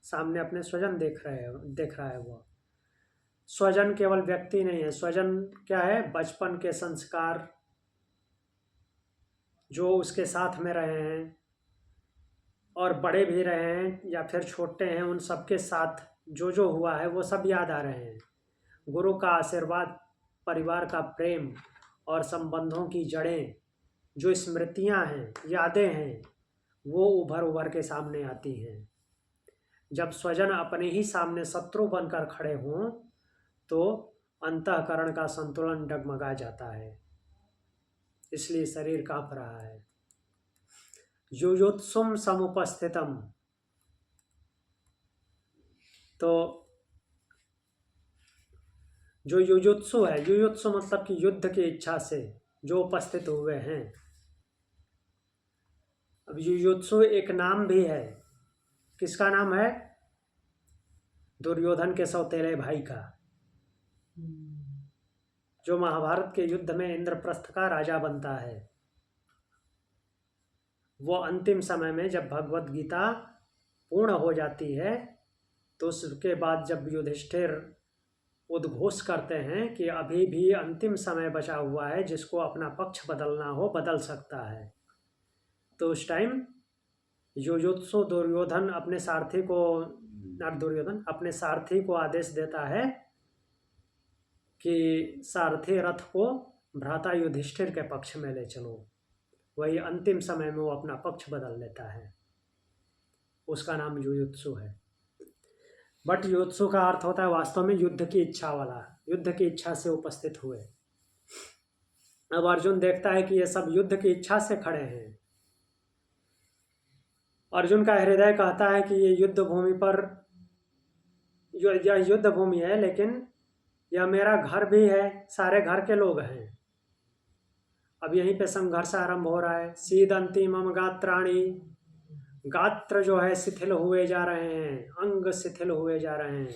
सामने अपने स्वजन देख रहा है वो। स्वजन केवल व्यक्ति नहीं है, स्वजन क्या है? बचपन के संस्कार जो उसके साथ में रहे हैं और बड़े भी रहे हैं या फिर छोटे हैं, उन सबके साथ जो जो हुआ है वो सब याद आ रहे हैं। गुरु का आशीर्वाद, परिवार का प्रेम और संबंधों की जड़ें, जो स्मृतियां हैं, यादें हैं, वो उभर के सामने आती हैं। जब स्वजन अपने ही सामने शत्रु बनकर खड़े हों तो अंतःकरण का संतुलन डगमगा जाता है, इसलिए शरीर कांप रहा है। युयुत्सुम समुपस्थितम, तो जो युयुत्सु है, युयुत्सु मतलब कि युद्ध की इच्छा से जो उपस्थित हुए हैं। अब युयुत्सु एक नाम भी है, किसका नाम है? दुर्योधन के सौतेले भाई का, जो महाभारत के युद्ध में इंद्रप्रस्थ का राजा बनता है। वो अंतिम समय में जब भगवत गीता पूर्ण हो जाती है तो उसके बाद जब युधिष्ठिर उद्घोष करते हैं कि अभी भी अंतिम समय बचा हुआ है, जिसको अपना पक्ष बदलना हो बदल सकता है, तो उस टाइम युयुत्सु दुर्योधन अपने सारथी को, दुर्योधन अपने सारथी को आदेश देता है कि सारथी रथ को भ्राता युधिष्ठिर के पक्ष में ले चलो। वही अंतिम समय में वो अपना पक्ष बदल लेता है, उसका नाम युयुत्सु है। बट युयुत्सु का अर्थ होता है वास्तव में युद्ध की इच्छा वाला, युद्ध की इच्छा से उपस्थित हुए। अब अर्जुन देखता है कि ये सब युद्ध की इच्छा से खड़े हैं। अर्जुन का हृदय कहता है कि ये युद्ध भूमि पर, यह युद्ध भूमि है, लेकिन यह मेरा घर भी है, सारे घर के लोग हैं। अब यहीं पे संघर्ष आरंभ हो रहा है। सीदंती मम गात्राणि, गात्र जो है शिथिल हुए जा रहे हैं, अंग शिथिल हुए जा रहे हैं।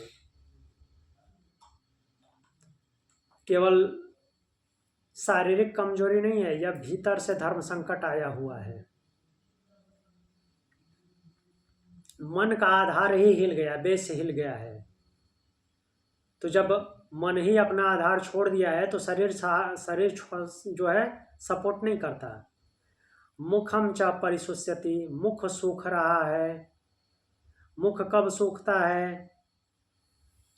केवल शारीरिक कमजोरी नहीं है, यह भीतर से धर्म संकट आया हुआ है। मन का आधार ही हिल गया, बेस हिल गया है। तो जब मन ही अपना आधार छोड़ दिया है तो शरीर जो है सपोर्ट नहीं करता। मुखम च परिशुष्यति, मुख सूख रहा है। मुख कब सूखता है?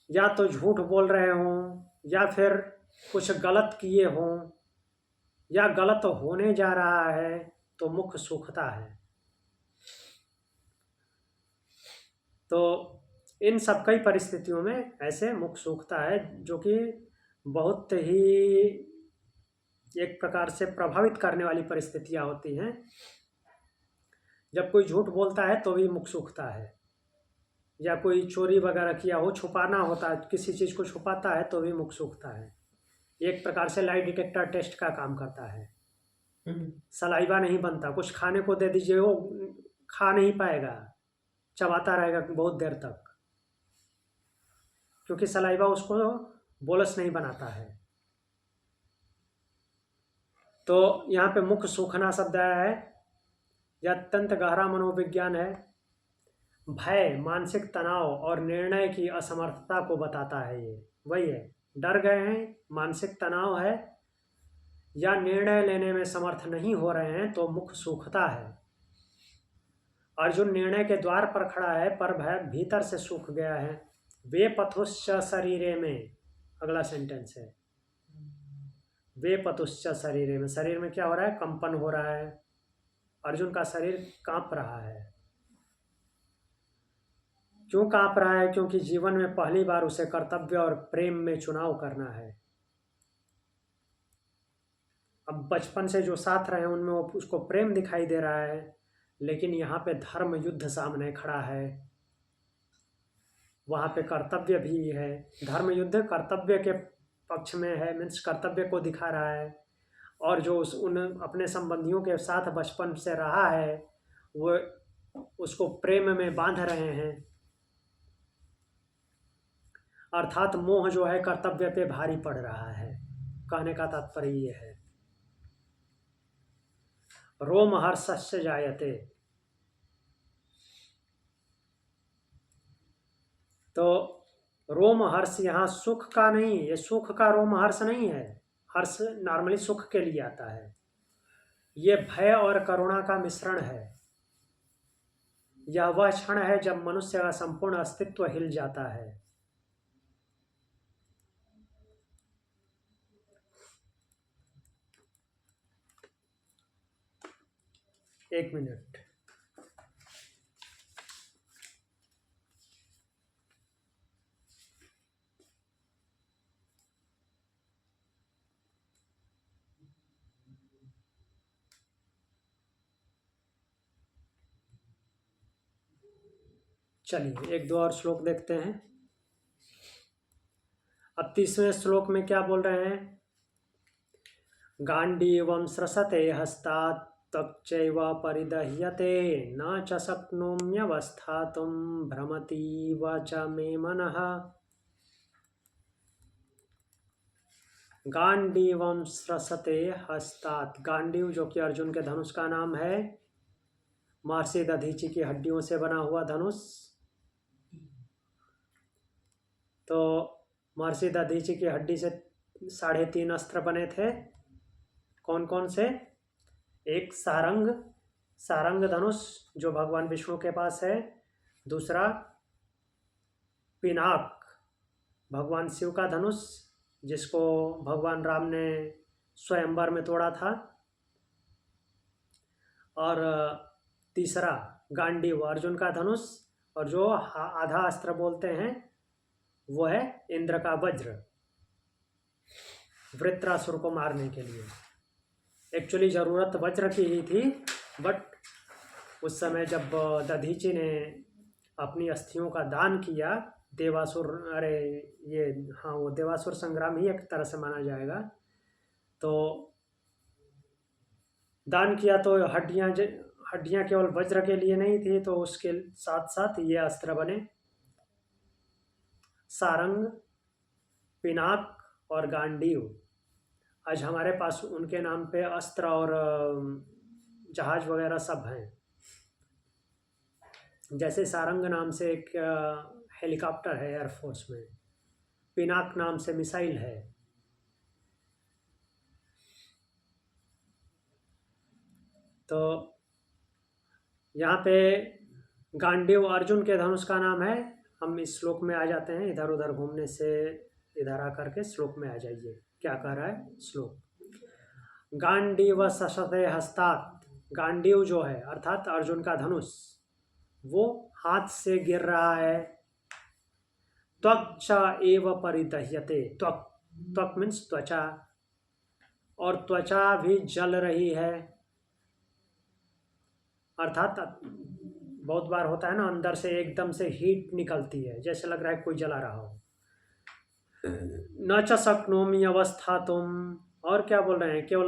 या तो झूठ बोल रहे हों, या फिर कुछ गलत किए हों, या गलत होने जा रहा है तो मुख सूखता है। तो इन सब कई परिस्थितियों में ऐसे मुख सूखता है, जो कि बहुत ही एक प्रकार से प्रभावित करने वाली परिस्थितियां होती हैं। जब कोई झूठ बोलता है तो भी मुख सूखता है, या कोई चोरी वगैरह किया हो, छुपाना होता है, किसी चीज़ को छुपाता है तो भी मुख सूखता है। एक प्रकार से लाई डिटेक्टर टेस्ट का काम करता है। सलाइवा नहीं बनता, कुछ खाने को दे दीजिए वो खा नहीं पाएगा, चबाता रहेगा बहुत देर तक, क्योंकि सलाइवा उसको बोलस नहीं बनाता है। तो यहाँ पे मुख सूखना शब्द आया है, यह अत्यंत गहरा मनोविज्ञान है। भय, मानसिक तनाव और निर्णय की असमर्थता को बताता है। ये वही है, डर गए हैं, मानसिक तनाव है, या निर्णय लेने में समर्थ नहीं हो रहे हैं तो मुख सूखता है। अर्जुन निर्णय के द्वार पर खड़ा है पर भय भीतर से सूख गया है। वे पथुश्च शरीरे में, अगला सेंटेंस है, वे पथुश्च शरीरे में। शरीर में क्या हो रहा है? कंपन हो रहा है। अर्जुन का शरीर कांप रहा है। क्यों कांप रहा है? क्योंकि जीवन में पहली बार उसे कर्तव्य और प्रेम में चुनाव करना है। अब बचपन से जो साथ रहे उनमें उसको प्रेम दिखाई दे रहा है, लेकिन यहाँ पे धर्म युद्ध सामने खड़ा है, वहाँ पे कर्तव्य भी है। धर्म युद्ध कर्तव्य के पक्ष में है, मीन्स कर्तव्य को दिखा रहा है। और जो उन अपने संबंधियों के साथ बचपन से रहा है वो उसको प्रेम में बांध रहे हैं। अर्थात मोह जो है कर्तव्य पे भारी पड़ रहा है। कहने का तात्पर्य ये है। रोमहर्षस्य जायते, तो रोमहर्ष यहाँ सुख का नहीं, ये सुख का रोमहर्ष नहीं है। हर्ष नॉर्मली सुख के लिए आता है, ये भय और करुणा का मिश्रण है। यह वह क्षण है जब मनुष्य का संपूर्ण अस्तित्व हिल जाता है। एक मिनट। चलिए एक दो और श्लोक देखते हैं। अब 30वें श्लोक में क्या बोल रहे हैं? गांडीवं स्रसते हस्तात् त्वक्चैव परिदह्यते न च शक्नोम्यवस्थातुं भ्रमतीव च मे मनः। गांडीवं स्रसते हस्तात्, गांडीव जो कि अर्जुन के धनुष का नाम है, महर्षि दधीचि की हड्डियों से बना हुआ धनुष। तो महर्षि दधीचि की हड्डी से 3.5 अस्त्र बने थे। कौन कौन से? एक सारंग धनुष जो भगवान विष्णु के पास है, दूसरा पिनाक भगवान शिव का धनुष जिसको भगवान राम ने स्वयंवर में तोड़ा था, और तीसरा गांडीव अर्जुन का धनुष, और जो आधा अस्त्र बोलते हैं वो है इंद्र का वज्र, वृत्रासुर को मारने के लिए। एक्चुअली ज़रूरत वज्र की ही थी, बट उस समय जब दधीचि ने अपनी अस्थियों का दान किया देवासुर, अरे ये हाँ वो देवासुर संग्राम ही एक तरह से माना जाएगा, तो दान किया तो हड्डियाँ केवल वज्र के लिए नहीं थी, तो उसके साथ साथ ये अस्त्र बने। सारंग, पिनाक और गांडीव। आज हमारे पास उनके नाम पे अस्त्र और जहाज वगैरह सब हैं। जैसे सारंग नाम से एक हेलीकॉप्टर है एयरफोर्स में, पिनाक नाम से मिसाइल है। तो यहाँ पे गांडीव अर्जुन के धनुष का नाम है। हम इस श्लोक में आ जाते हैं, इधर उधर घूमने से इधर आकर के श्लोक में आ जाइए। क्या कह रहा है श्लोक? गांडीव सशते हस्तात्, गांडीव जो है अर्थात अर्जुन का धनुष वो हाथ से गिर रहा है। त्वक्च एव परिदह्यते, त्वक मीन्स त्वचा, और त्वचा भी जल रही है। अर्थात बहुत बार होता है ना, अंदर से एकदम से हीट निकलती है, जैसे लग रहा है कोई जला रहा हो। न च शक्नोमि अवस्थातुम, और क्या बोल रहे हैं? केवल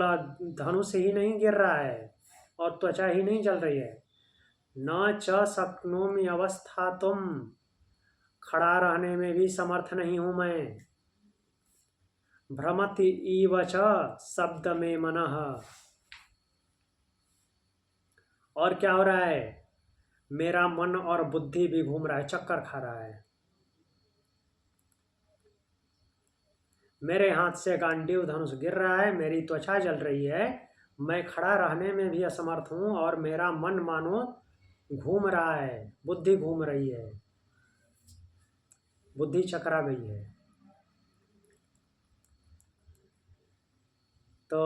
धनुष ही नहीं गिर रहा है और त्वचा ही नहीं जल रही है। न च शक्नोमि अवस्थातुम, खड़ा रहने में भी समर्थ नहीं हूं मैं। भ्रमति इव च शब्द में मनः, और क्या हो रहा है? मेरा मन और बुद्धि भी घूम रहा है, चक्कर खा रहा है। मेरे हाथ से गांडीव धनुष गिर रहा है, मेरी त्वचा जल रही है, मैं खड़ा रहने में भी असमर्थ हूँ, और मेरा मन मानो घूम रहा है, बुद्धि घूम रही है, बुद्धि चकरा गई है। तो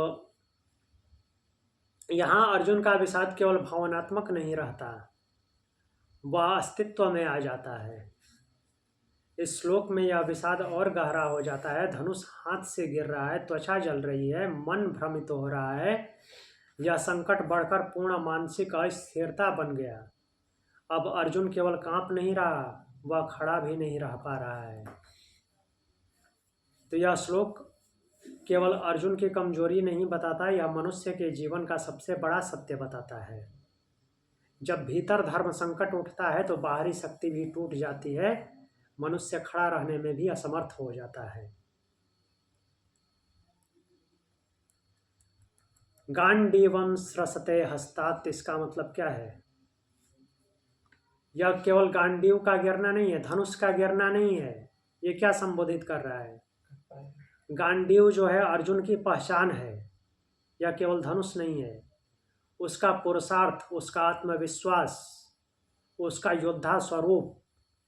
यहाँ अर्जुन का विषाद केवल भावनात्मक नहीं रहता, वह अस्तित्व में आ जाता है। इस श्लोक में यह विषाद और गहरा हो जाता है। धनुष हाथ से गिर रहा है, त्वचा जल रही है, मन भ्रमित हो रहा है। यह संकट बढ़कर पूर्ण मानसिक अस्थिरता बन गया। अब अर्जुन केवल कांप नहीं रहा, वह खड़ा भी नहीं रह पा रहा है। तो यह श्लोक केवल अर्जुन की कमजोरी नहीं बताता, यह मनुष्य के जीवन का सबसे बड़ा सत्य बताता है। जब भीतर धर्म संकट उठता है तो बाहरी शक्ति भी टूट जाती है, मनुष्य खड़ा रहने में भी असमर्थ हो जाता है। गांडीवम स्रसते हस्तात्, इसका मतलब क्या है? यह केवल गांडीव का गिरना नहीं है, धनुष का गिरना नहीं है। ये क्या संबोधित कर रहा है? गांडीव जो है अर्जुन की पहचान है, यह केवल धनुष नहीं है। उसका पुरुषार्थ, उसका आत्मविश्वास, उसका योद्धा स्वरूप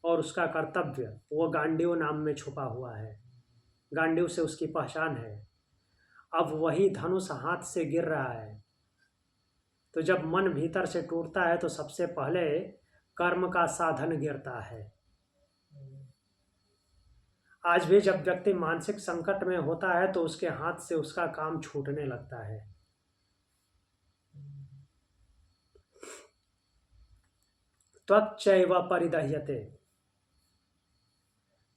और उसका कर्तव्य, वो गांडीव नाम में छुपा हुआ है। गांडीव से उसकी पहचान है। अब वही धनुष हाथ से गिर रहा है। तो जब मन भीतर से टूटता है तो सबसे पहले कर्म का साधन गिरता है। आज भी जब व्यक्ति मानसिक संकट में होता है तो उसके हाथ से उसका काम छूटने लगता है। त्वचैव परिदह्यते,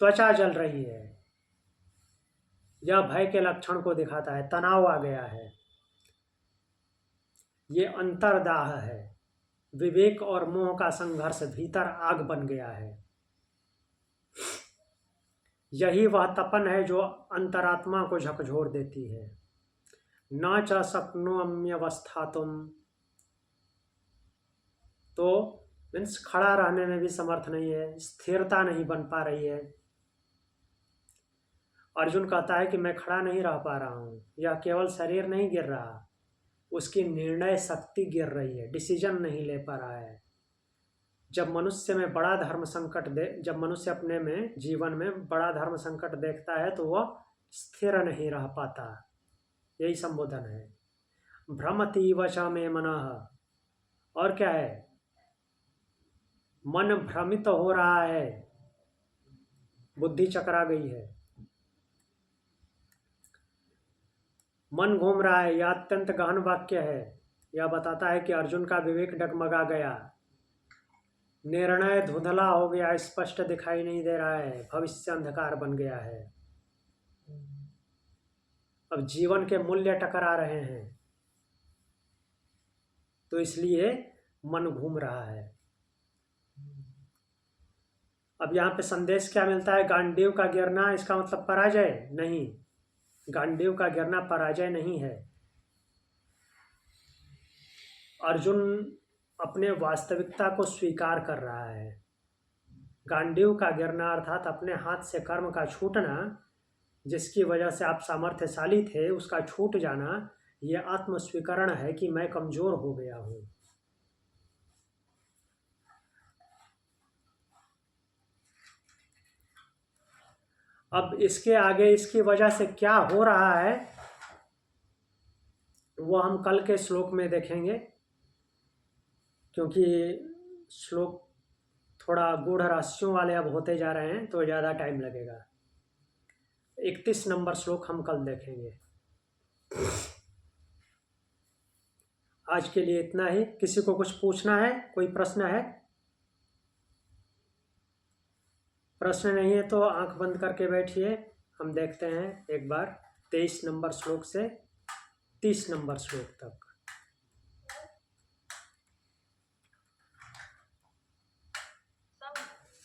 त्वचा जल रही है, यह भय के लक्षण को दिखाता है। तनाव आ गया है, ये अंतर्दाह है। विवेक और मोह का संघर्ष, भीतर आग बन गया है। यही वह तपन है जो अंतरात्मा को झकझोर देती है। न च शक्नोम्यवस्थातुम, तो मीन्स खड़ा रहने में भी समर्थ नहीं है, स्थिरता नहीं बन पा रही है। अर्जुन कहता है कि मैं खड़ा नहीं रह पा रहा हूँ। यह केवल शरीर नहीं गिर रहा, उसकी निर्णय शक्ति गिर रही है, डिसीजन नहीं ले पा रहा है। जब मनुष्य में बड़ा धर्म संकट जब मनुष्य अपने में जीवन में बड़ा धर्म संकट देखता है तो वह स्थिर नहीं रह पाता। यही संबोधन है। भ्रमतीव च मे मनः, और क्या है? मन भ्रमित हो रहा है, बुद्धि चकरा गई है, मन घूम रहा है। यह अत्यंत गहन वाक्य है। यह बताता है कि अर्जुन का विवेक डगमगा गया, निर्णय धुंधला हो गया, स्पष्ट दिखाई नहीं दे रहा है, भविष्य अंधकार बन गया है। अब जीवन के मूल्य टकरा रहे हैं, तो इसलिए मन घूम रहा है। अब यहाँ पे संदेश क्या मिलता है? गांडीव का गिरना इसका मतलब पराजय नहीं। गांडीव का गिरना पराजय नहीं है। अर्जुन अपने वास्तविकता को स्वीकार कर रहा है। गांडीव का गिरना अर्थात अपने हाथ से कर्म का छूटना, जिसकी वजह से आप सामर्थ्यशाली थे, उसका छूट जाना, यह आत्मस्वीकरण है कि मैं कमजोर हो गया हूँ। अब इसके आगे इसकी वजह से क्या हो रहा है वो हम कल के श्लोक में देखेंगे, क्योंकि श्लोक थोड़ा गूढ़ रहस्यों वाले अब होते जा रहे हैं तो ज़्यादा टाइम लगेगा। 31 नंबर श्लोक हम कल देखेंगे। आज के लिए इतना ही। किसी को कुछ पूछना है? कोई प्रश्न है? प्रश्न नहीं है तो आंख बंद करके बैठिए। हम देखते हैं एक बार 23 नंबर श्लोक से 30 नंबर श्लोक तक।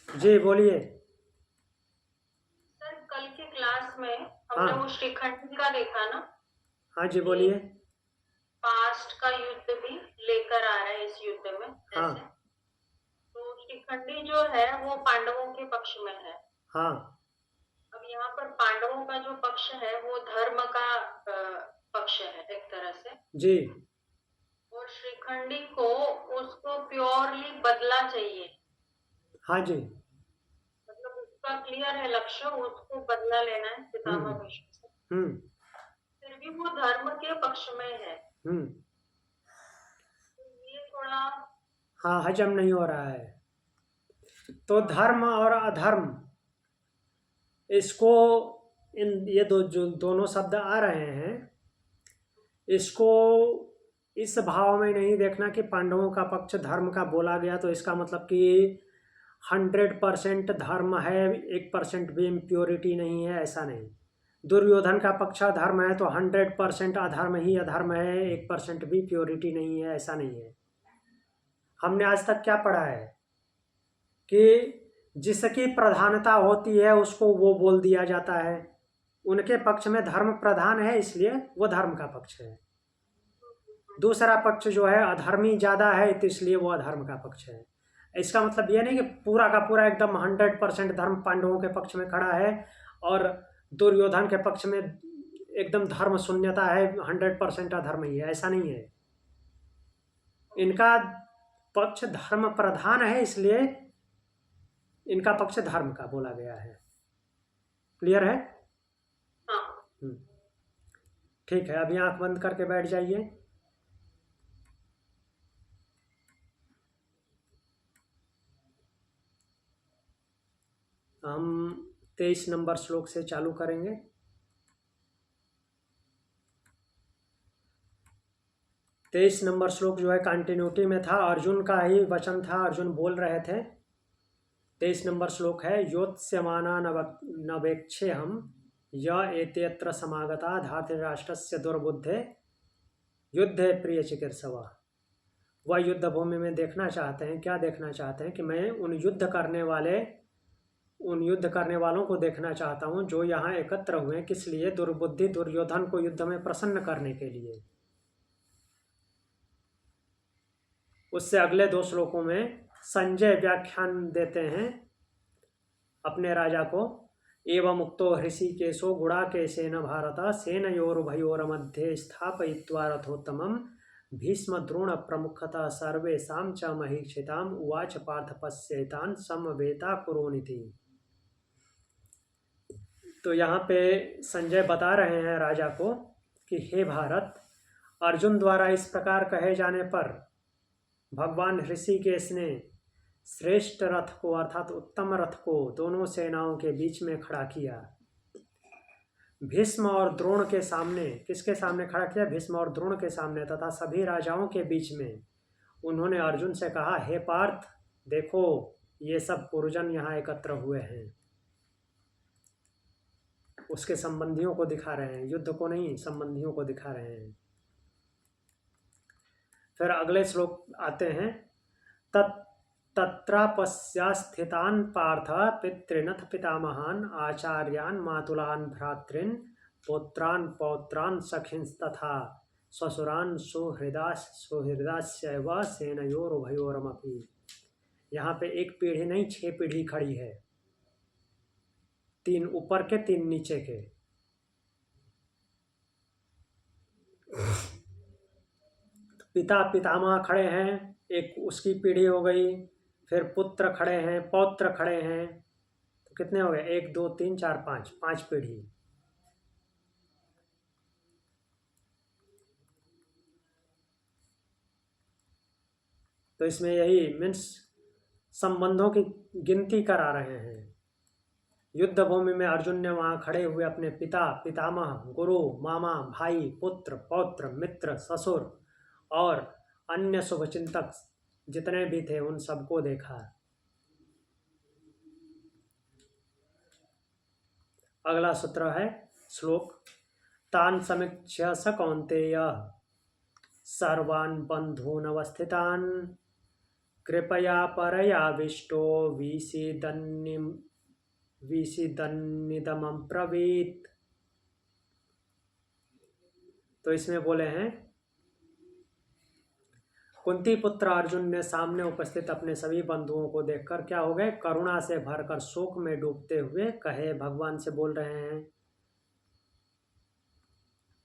जी बोलिए। सर कल के क्लास में हमने हाँ। वो श्रीखंड का देखा ना। हाँ जी बोलिए। पास्ट का युद्ध भी लेकर आ रहा है इस युद्ध में हाँ। जैसे। तो श्रीखंडी जो है वो पांडवों के पक्ष में है। हाँ। अब यहाँ पर पांडवों का जो पक्ष है वो धर्म का पक्ष है एक तरह से जी। और श्रीखंडी को उसको प्योरली बदला चाहिए। हाँ जी। मतलब उसका क्लियर है लक्ष्य, उसको बदला लेना है पितामह भीष्म से। फिर भी वो धर्म के पक्ष में है। हाँ, हजम नहीं हो रहा है। तो धर्म और अधर्म, इसको ये जो दोनों शब्द आ रहे हैं, इसको इस भाव में नहीं देखना कि पांडवों का पक्ष धर्म का बोला गया तो इसका मतलब कि 100% धर्म है, 1% भी इम्प्योरिटी नहीं है, ऐसा नहीं। दुर्योधन का पक्ष अधर्म है तो 100% अधर्म ही अधर्म है, 1% भी प्योरिटी नहीं है, ऐसा नहीं है। हमने आज तक क्या पढ़ा है कि जिसकी प्रधानता होती है उसको वो बोल दिया जाता है। उनके पक्ष में धर्म प्रधान है, इसलिए वो धर्म का पक्ष है। दूसरा पक्ष जो है अधर्मी ज़्यादा है, तो इसलिए वो अधर्म का पक्ष है। इसका मतलब ये नहीं कि पूरा का पूरा एकदम 100% धर्म पांडवों के पक्ष में खड़ा है और दुर्योधन के पक्ष में एकदम धर्म शून्यता है, 100% अधर्म ही है, ऐसा नहीं है। इनका पक्ष धर्म प्रधान है, इसलिए इनका पक्ष धर्म का बोला गया है। क्लियर है? हाँ। ठीक है, अभी आंख बंद करके बैठ जाइए। हम 23 नंबर श्लोक से चालू करेंगे। तेईस नंबर श्लोक जो है कंटिन्यूटी में था, अर्जुन का ही वचन था, अर्जुन बोल रहे थे। 23 नंबर श्लोक है, योत्स्यमाना नवेक्षे हम य एतेऽत्र समागता धार्तराष्ट्रस्य दुर्बुद्धे युद्धे प्रिय चिकीर्षव। वह युद्ध भूमि में देखना चाहते हैं, क्या देखना चाहते हैं कि मैं उन युद्ध करने वालों को देखना चाहता हूं जो यहाँ एकत्र हुए। किस लिए? दुर्बुद्धि दुर्योधन को युद्ध में प्रसन्न करने के लिए। उससे अगले 2 श्लोकों में संजय व्याख्यान देते हैं अपने राजा को। एवं उक्तो हृषिकेशो गुडाकेशेन भारत सेनयोरुभयोर्मध्ये स्थापयित्वा रथोत्तमं भीष्म द्रोण प्रमुखतः सर्वेषां च महीक्षिताम् उवाच पार्थ पश्येतान् समवेता कुरुनिति। तो यहाँ पे संजय बता रहे हैं राजा को कि हे भारत, अर्जुन द्वारा इस प्रकार कहे जाने पर भगवान ऋषिकेश ने श्रेष्ठ रथ को अर्थात उत्तम रथ को दोनों सेनाओं के बीच में खड़ा किया। भीष्म और द्रोण के सामने, किसके सामने खड़ा किया? भीष्म और द्रोण के सामने तथा सभी राजाओं के बीच में उन्होंने अर्जुन से कहा, हे पार्थ, देखो ये सब पुरुजन यहाँ एकत्र हुए हैं। उसके संबंधियों को दिखा रहे हैं, युद्ध को नहीं, संबंधियों को दिखा रहे हैं। फिर अगले श्लोक आते हैं, तत्रापस्यास्थितान् पार्थ पितृनथ पितामहान् आचार्यान् मातुलान् भ्रातॄन् पौत्रान् पौत्रान् सखींस्तथा ससुरान् सुहृदाश्चैव सेनयोरुभयोरमपि। यहाँ पे एक पीढ़ी नहीं, 6 पीढ़ी खड़ी है, 3 ऊपर के 3 नीचे के। पिता पितामह खड़े हैं, एक उसकी पीढ़ी हो गई, फिर पुत्र खड़े हैं, पौत्र खड़े हैं, तो कितने हो गए? 1 2 3 4 5 पीढ़ी। तो इसमें यही मीन्स संबंधों की गिनती करा रहे हैं। युद्ध भूमि में अर्जुन ने वहां खड़े हुए अपने पिता, पितामह, गुरु, मामा, भाई, पुत्र, पौत्र, मित्र, ससुर और अन्य शुभचिंतक जितने भी थे उन सबको देखा। अगला सूत्र है श्लोक, तान समीक्ष्य स कौन्तेय सर्वान् बन्धून् अवस्थितान् कृपया परयाविष्टो विषीदन्निदमं ब्रवीत्। तो इसमें बोले हैं, कुंती पुत्र अर्जुन ने सामने उपस्थित अपने सभी बंधुओं को देखकर क्या हो गए? करुणा से भरकर शोक में डूबते हुए कहे, भगवान से बोल रहे हैं,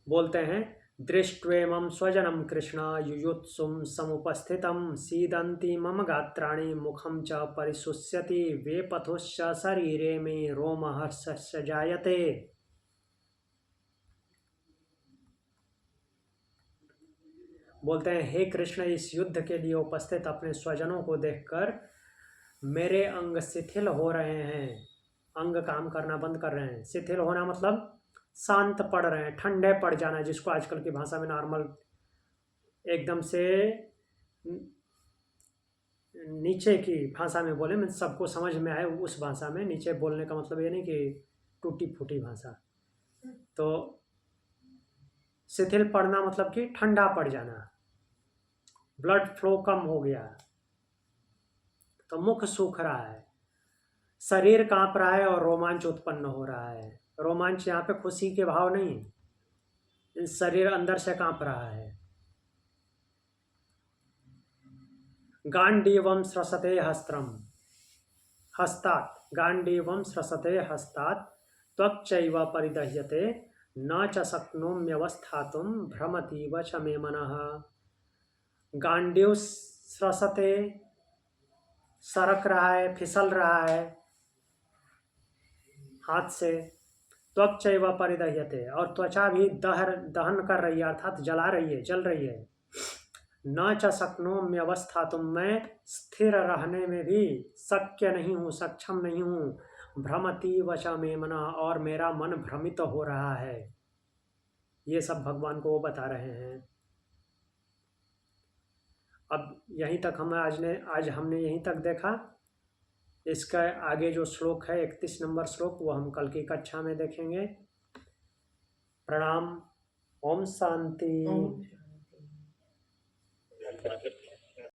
बोलते हैं, दृष्ट्वेमं स्वजनं कृष्ण युयुत्सुं समुपस्थितं सीदन्ति मम गात्राणि मुखं च परिशुष्यति वेपथुश्च शरीरे मे रोमहर्षस्य जायते। बोलते हैं, हे कृष्ण, इस युद्ध के लिए उपस्थित अपने स्वजनों को देखकर मेरे अंग शिथिल हो रहे हैं, अंग काम करना बंद कर रहे हैं। शिथिल होना मतलब शांत पड़ रहे हैं, ठंडे पड़ जाना, जिसको आजकल की भाषा में नॉर्मल एकदम से नीचे की भाषा में बोले, मैं सबको समझ में आए उस भाषा में। नीचे बोलने का मतलब ये नहीं कि टूटी फूटी भाषा। तो शिथिल पड़ना मतलब कि ठंडा पड़ जाना, ब्लड फ्लो कम हो गया। तो मुख सूख रहा है, शरीर कांप रहा है और रोमांच उत्पन्न हो रहा है। रोमांच यहाँ पे खुशी के भाव नहीं, शरीर अंदर से कांप रहा है। गांडीवम स्रसते हस्तात्, गांडीवम स्रसते हस्तात् त्वक्चैव परिदह्यते न च शक्नोम्यवस्थातुं भ्रमतीव च मे मनः। गांडीव स्रसते, सरक रहा है, फिसल रहा है हाथ से। त्वक्चैव परिदह्यते, और त्वचा भी दहन कर रही है, अर्थात जला रही है, जल रही है। न च शक्नोम्यवस्थातुं, मैं स्थिर रहने में भी शक्य नहीं हूँ, सक्षम नहीं हूँ। भ्रमतीव च मे मनः, और मेरा मन भ्रमित हो रहा है। ये सब भगवान को वो बता रहे हैं। अब यहीं तक आज हमने यहीं तक देखा। इसका आगे जो श्लोक है 31 नंबर श्लोक, वो हम कल की कक्षा में देखेंगे। प्रणाम। ओम शांति। ओम